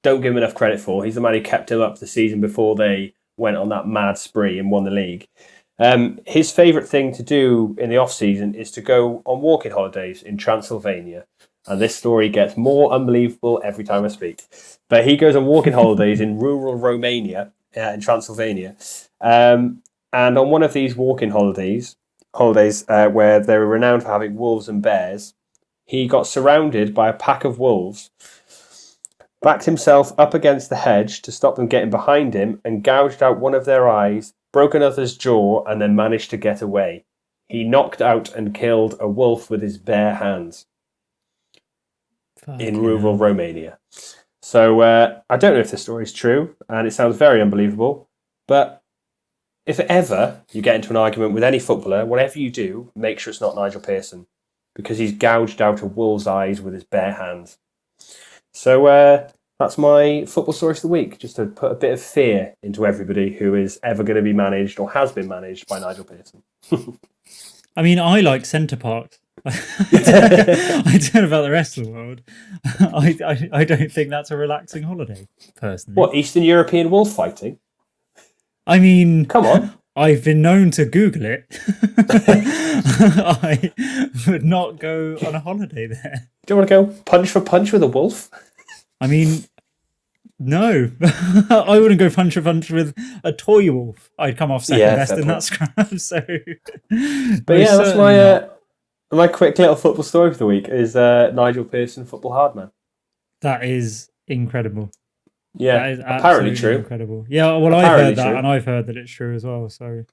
don't give him enough credit for. He's the man who kept him up the season before they went on that mad spree and won the league. His favourite thing to do in the off-season is to go on walking holidays in Transylvania. And this story gets more unbelievable every time I speak. But he goes on walking holidays in rural Romania, in Transylvania. And on one of these walking holidays where they were renowned for having wolves and bears, he got surrounded by a pack of wolves, backed himself up against the hedge to stop them getting behind him, and gouged out one of their eyes, broke another's jaw, and then managed to get away. He knocked out and killed a wolf with his bare hands in rural Romania. So I don't know if this story is true, and it sounds very unbelievable, but if ever you get into an argument with any footballer, whatever you do, make sure it's not Nigel Pearson, because he's gouged out a wolf's eyes with his bare hands. So that's my football story of the week, just to put a bit of fear into everybody who is ever going to be managed or has been managed by Nigel Pearson. I mean, I like Centre Parks. I don't know about the rest of the world. I don't think that's a relaxing holiday, personally. What, Eastern European wolf fighting? I mean, come on. I've been known to Google it. I would not go on a holiday there. Do you want to go punch for punch with a wolf? I mean, no. I wouldn't go punch for punch with a toy wolf. I'd come off second best in that scrap. So, but yeah, that's my quick little football story for the week is Nigel Pearson, football hardman. That is incredible. Yeah, that is apparently true. Incredible. Yeah, well, I've heard that, and I've heard that it's true as well. So,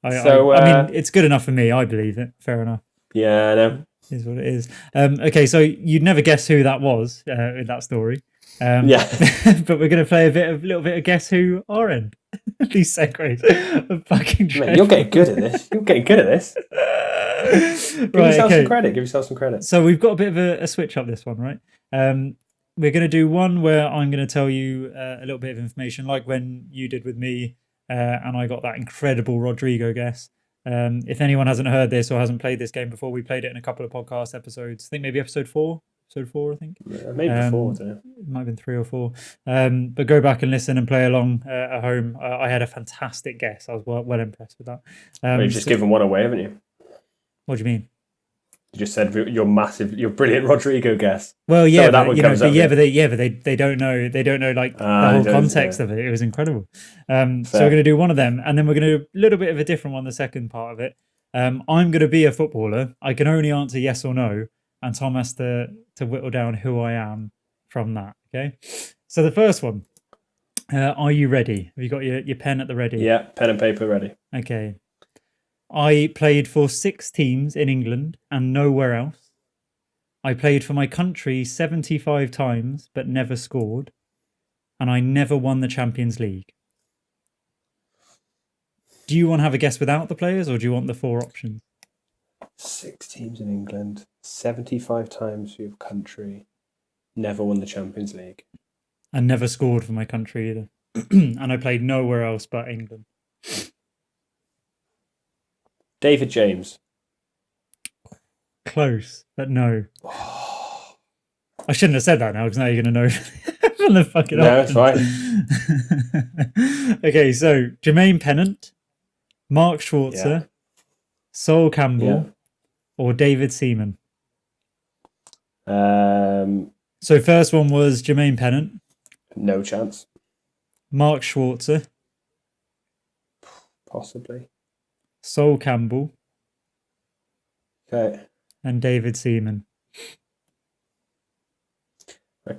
I mean, it's good enough for me. I believe it. Fair enough. Yeah, I know. Is what it is. Okay, so you'd never guess who that was in that story. Yeah, but we're going to play a little bit of guess who our end. These segues are fucking dreadful. Mate, you're getting good at this. You're getting good at this. Give yourself some credit. Give yourself some credit. So we've got a bit of a switch up this one, right? We're going to do one where I'm going to tell you a little bit of information, like when you did with me, and I got that incredible Rodrigo guess. If anyone hasn't heard this or hasn't played this game before, we played it in a couple of podcast episodes. I think maybe episode 4, I think. Yeah, maybe 4, yeah. It might have been 3 or 4. But go back and listen and play along at home. I had a fantastic guess. I was well impressed with that. You've just given one away, haven't you? What do you mean? You just said your brilliant Rodrigo guess. Well, yeah, so but they don't know. They don't know like the whole context of it. It was incredible. So we're going to do one of them, and then we're going to do a little bit of a different one. The second part of it. I'm going to be a footballer. I can only answer yes or no, and Tom has to whittle down who I am from that. Okay. So the first one. Are you ready? Have you got your pen at the ready? Yeah, pen and paper ready. Okay. I played for 6 teams in England and nowhere else. I played for my country 75 times but never scored. And I never won the Champions League. Do you want to have a guess without the players, or do you want the 4 options? 6 teams in England, 75 times for your country, never won the Champions League. And never scored for my country either. And I played nowhere else but England. David James. Close, but no. I shouldn't have said that now, because now you're going to know from the fucking No, it's fine. Okay, so Jermaine Pennant, Mark Schwarzer, Sol Campbell, or David Seaman. So first one was Jermaine Pennant. No chance. Mark Schwarzer. Possibly. Sol Campbell. Okay. And David Seaman.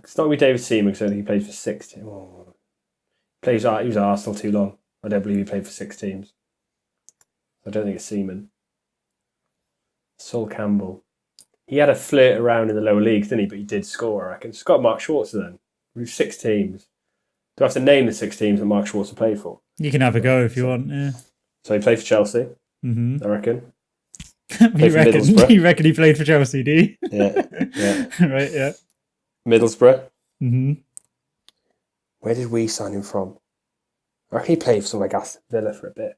Start with David Seaman, because I think he played for 6 teams. Oh. He was at Arsenal too long. I don't believe he played for 6 teams. I don't think it's Seaman. Sol Campbell. He had a flirt around in the lower leagues, didn't he? But he did score, I reckon. It's got Mark Schwarzer then. With 6 teams. Do I have to name the 6 teams that Mark Schwarzer played for? You can have a go if you want, yeah. So he played for Chelsea, I reckon. You reckon he played for Chelsea, do you? Yeah. Right, yeah. Middlesbrough. Mm-hmm. Where did we sign him from? I reckon he played for something like Aston Villa for a bit.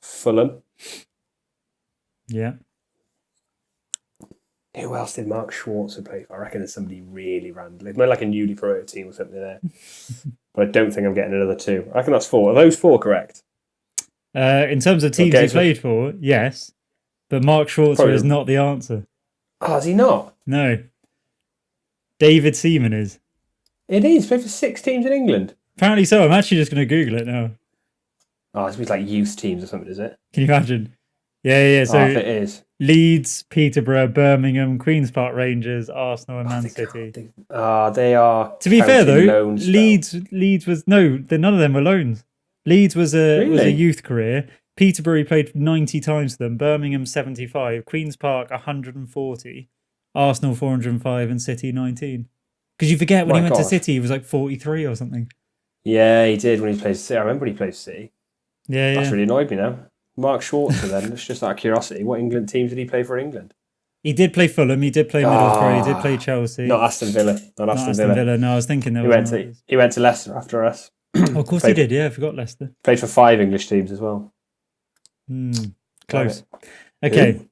Fulham. Yeah. Who else did Mark Schwarzer play for? I reckon there's somebody really random. It might be like a newly promoted team or something there. But I don't think I'm getting another 2. I reckon that's 4. Are those 4 correct? In terms of teams he played for, yes. But Mark Schwarzer is not the answer. Oh, is he not? No. David Seaman is. It is. He played for 6 teams in England. Apparently so. I'm actually just going to Google it now. Oh, it's like youth teams or something, is it? Can you imagine? Yeah. So if it is. Leeds, Peterborough, Birmingham, Queen's Park Rangers, Arsenal, and Man City. They are. To be fair though, Leeds was none of them were loans. Leeds was a youth career. Peterborough played 90 times for them. Birmingham 75, Queen's Park 140, Arsenal 405, and City 19. Because you forget when he went to City, he was like 43 or something. Yeah, he did when he played City. I remember when he played City. Yeah, That's really annoyed me now. Mark Schwarzer then, it's just out of curiosity. What England teams did he play for England? He did play Fulham, he did play Middlesbrough, he did play Chelsea. Not Aston Villa. Not Aston Villa. No, I was thinking he went to Leicester after us. Oh, of course he did, yeah, I forgot Leicester. Played for 5 English teams as well. Close. Okay. Ooh.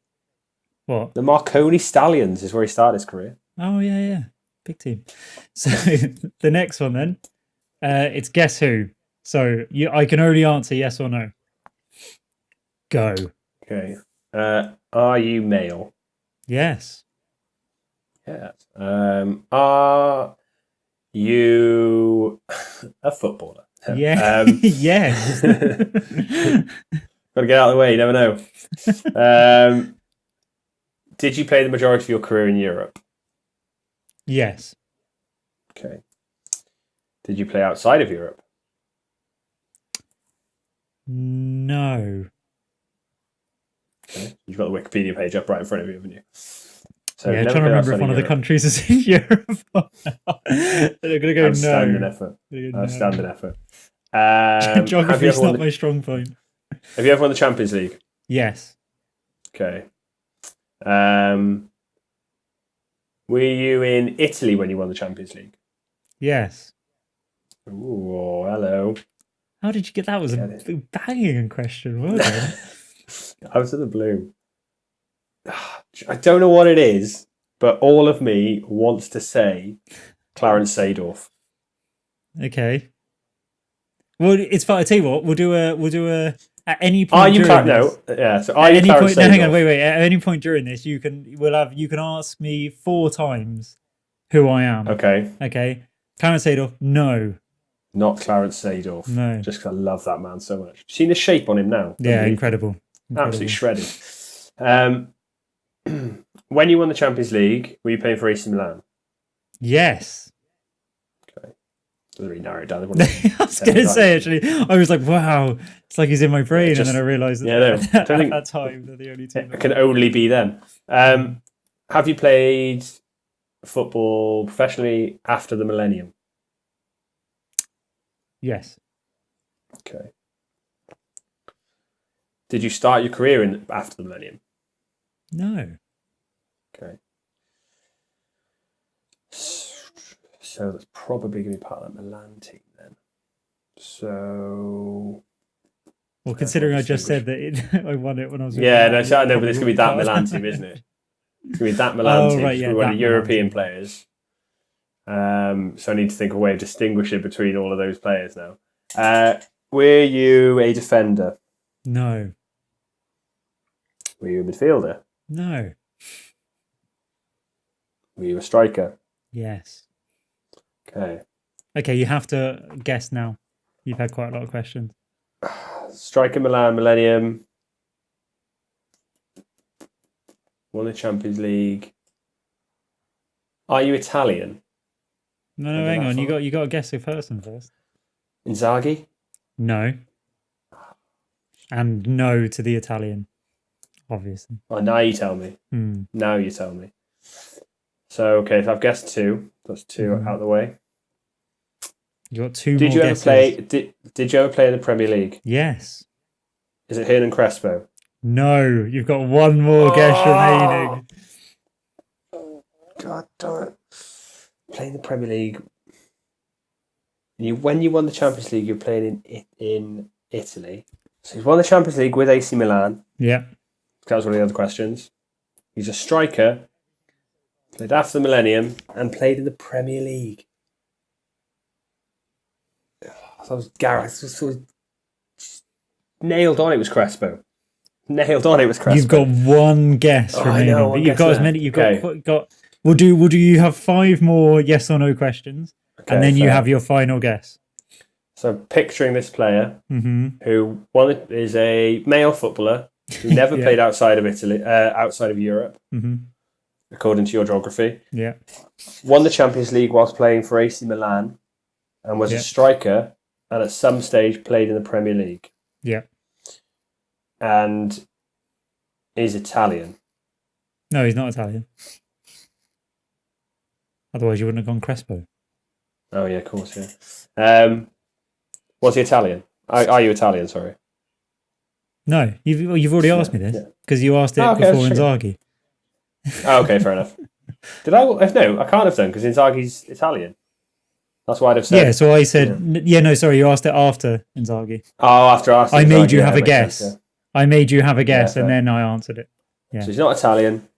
What? The Marconi Stallions is where he started his career. Oh, yeah. Big team. So the next one then, it's Guess Who. So I can only answer yes or no. Go. Okay. Are you male? Yes. Yes. Are you a footballer? Yeah. Yes. Got to get out of the way, you never know. Did you play the majority of your career in Europe? Yes. Okay. Did you play outside of Europe? No. Okay. You've got the Wikipedia page up right in front of you, haven't you? So yeah, trying to remember if one of the countries is in Europe. They're going to go Outstanding effort. Outstanding effort. Geography's not my strong point. Have you ever won the Champions League? Yes. Okay. Were you in Italy when you won the Champions League? Yes. Ooh, hello. How did you get that? Was a banging question. Well done. Out of the blue. I don't know what it is, but all of me wants to say Clarence Seedorf. Okay. Well, it's fine. I tell you what, we'll do a at any point. So are you Clarence Seedorf? No, hang on, wait. At any point during this, you can ask me 4 times who I am. Okay. Clarence Seedorf, no. Not Clarence Seedorf. No. Just because I love that man so much. Seen the shape on him now? Yeah, incredible. Absolutely shredded. when you won the Champions League, were you playing for AC Milan? Yes. Okay. Doesn't really narrow it down. I was going to say, actually, I was like, wow, it's like he's in my brain. And then I realised that at that time, they're the only two. It can only be them. Have you played football professionally after the millennium? Yes. Okay. Did you start your career after the millennium? No. Okay. So that's probably going to be part of that Milan team then. So... Well, considering I just said that I won it when I was... Yeah, no, so I know, but it's going to be that Milan team, isn't it? It's going to be that Milan team. Right, yeah, one of the European team. players. So I need to think of a way of distinguishing between all of those players now. Were you a defender? No. Were you a midfielder? No. Were you a striker? Yes. Okay. Okay, you have to guess now. You've had quite a lot of questions. Striker, Milan, Millennium. Won the Champions League. Are you Italian? No, hang on. You got to guess a person first. Inzaghi? No. And no to the Italian, obviously. Oh, now you tell me. Now you tell me. So, okay, so I've guessed two. That's two out of the way. You got two Did more you ever guesses. play? Did you ever play in the Premier League? Yes. Is it Hernan Crespo? No, you've got one more guess remaining. God damn it. Playing the Premier League. When you won the Champions League, you're playing in Italy. So he's won the Champions League with AC Milan. Yeah. That was one of the other questions. He's a striker. Played after the millennium and played in the Premier League. So was Gareth. Nailed on. It was Crespo. Nailed on. It was Crespo. You've got one guess remaining. I know, But you've got as many. You've got. We'll do. You have 5 more yes or no questions, and then you have your final guess. So picturing this player who is a male footballer who never played outside of Italy, outside of Europe, according to your geography. Yeah. Won the Champions League whilst playing for AC Milan, and was a striker, and at some stage played in the Premier League. Yeah. And is Italian. No, he's not Italian. Otherwise, you wouldn't have gone Crespo. Oh yeah, of course, yeah. Was he Italian? Are you Italian? Sorry. No, you've already asked me this because you asked it before Inzaghi. Oh, okay, fair enough. Did I? No, I can't have done because Inzaghi's Italian. That's why I'd have said. Yeah, so I said, no, sorry, you asked it after Inzaghi. Oh, after asking. I made you have a guess. Sense, I made you have a guess, and then I answered it. Yeah. So he's not Italian,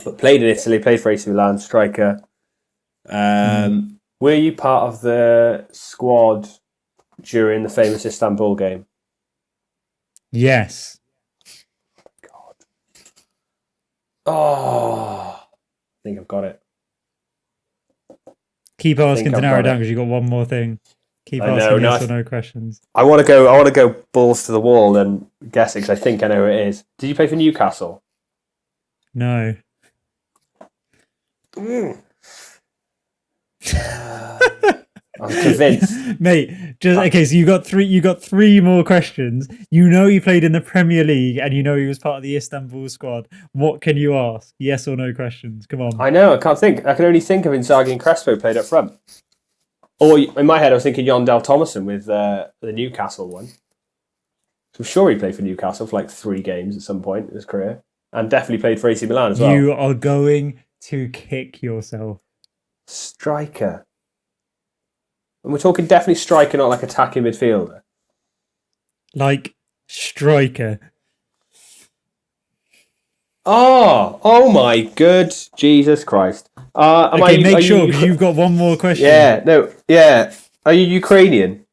but played in Italy, played for AC Milan, striker. Were you part of the squad during the famous Istanbul game? Yes. God. Oh, I think I've got it. Keep asking to narrow down because you've got one more thing. Keep asking yes or no questions. I want to go balls to the wall and guess it because I think I know who it is. Did you play for Newcastle? No. I was convinced. Mate, so you got three more questions. You know he played in the Premier League and you know he was part of the Istanbul squad. What can you ask? Yes or no questions. Come on. I know, I can't think. I can only think of Inzaghi and Crespo played up front. Or in my head I was thinking Yondell Thomason with the Newcastle one. So I'm sure he played for Newcastle for like 3 games at some point in his career. And definitely played for AC Milan as well. You are going to kick yourself. Striker. And we're talking definitely striker, not like attacking midfielder. Like striker. Oh my good Jesus Christ. Make sure because you've got one more question. Yeah. Are you Ukrainian?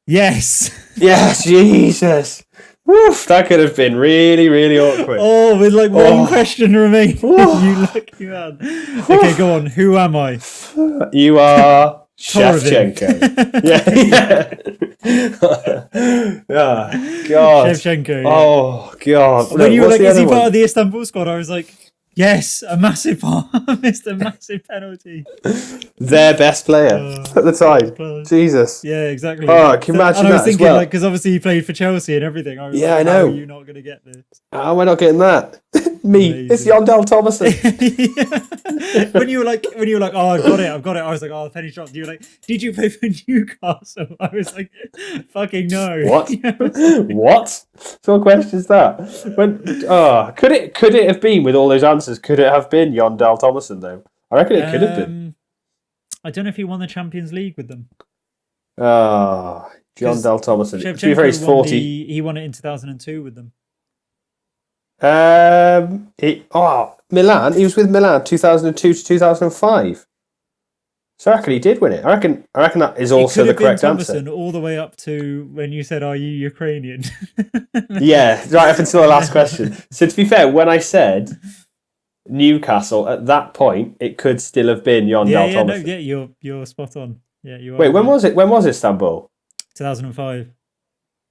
Yes. Yes, Jesus. Woof, that could have been really, really awkward. Oh, with like one question remaining. You lucky man. Okay, go on. Who am I? You are Shevchenko. Yeah. Oh, God. Shevchenko. Yeah. Oh, God. When you were like, is he part of the Istanbul squad? I was like, Yes, a massive missed a massive penalty. Their best player at the time. Close. Jesus. Yeah, exactly. Oh, can you imagine and I was that thinking, as well? like, because obviously he played for Chelsea and everything. I was Yeah, like, I know. how are you not going to get this? How am I not getting that? Me. Amazing. It's Yondell Thomason. when you were like, oh, I've got it. I was like, oh, penny drop. You were like, did you play for Newcastle? I was like, fucking no. What? What? What question is that? Could it have been with all those answers? Could it have been Yondell Thomason though? I reckon it could have been. I don't know if he won the Champions League with them. Yondell Thomason. To be fair, he's 40. He won it in 2002 with them. Milan. He was with Milan 2002 to 2005. So I reckon he did win it. I reckon that is also the correct answer. All the way up to when you said, "Are you Ukrainian?" Yeah, right up until the last question. So to be fair, when I said Newcastle at that point, it could still have been Yondell Thomason. No, you're spot on. Yeah, you are. Wait, when was it? When was Istanbul? 2005.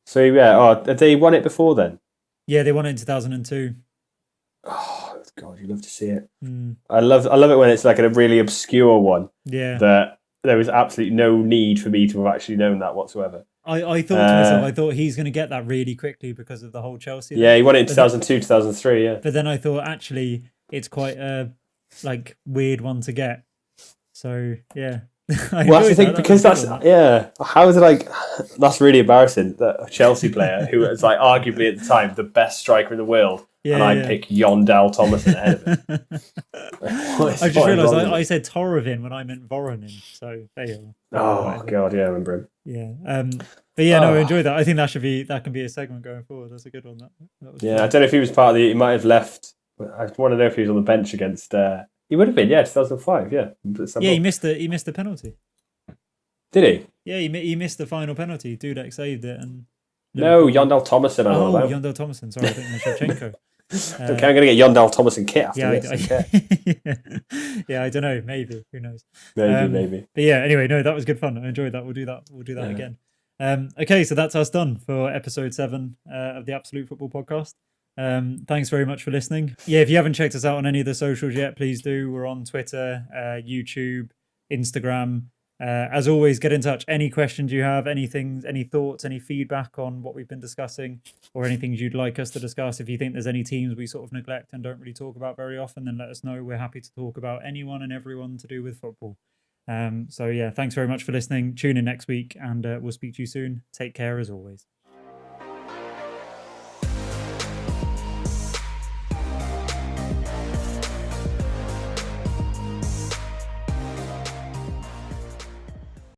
So yeah, they won it before then. Yeah, they won it in 2002. Oh God, you love to see it. Mm. I love it when it's like a really obscure one. Yeah. That there was absolutely no need for me to have actually known that whatsoever. I thought to myself, I thought he's going to get that really quickly because of the whole Chelsea. Yeah, he won it in 2002, 2003. Yeah. But then I thought actually it's quite a weird one to get. So yeah. Well, that's the thing, because that's how is it that's really embarrassing that a Chelsea player who was arguably at the time the best striker in the world, and I pick Yondell Thomason ahead of him. I just realised I said Torovin when I meant Voronin, so there you are. Oh God, yeah, I remember him. Yeah, but yeah, no, I enjoyed that. I think that can be a segment going forward. That's a good one. That was fun. I don't know if he was part of he might have left. I want to know if he was on the bench against. He would have been, 2005, yeah. Yeah, he missed the penalty. Did he? Yeah, he missed the final penalty. Dudek saved it, and Yondell Thomason. Yondell Thomason. Sorry, I think Shevchenko. I'm going to get Yondell Thomason kit after this. Yeah, I don't know. Maybe, who knows? Maybe. But yeah, anyway, no, that was good fun. I enjoyed that. We'll do that again. Okay, so that's us done for episode 7 of the Absolute Football Podcast. Thanks very much for listening. Yeah, if you haven't checked us out on any of the socials yet, please do. We're on Twitter, YouTube, Instagram. As always, get in touch. Any questions you have, any thoughts, any feedback on what we've been discussing, or anything you'd like us to discuss. If you think there's any teams we sort of neglect and don't really talk about very often, then let us know. We're happy to talk about anyone and everyone to do with football. So yeah, thanks very much for listening. Tune in next week, and we'll speak to you soon. Take care as always.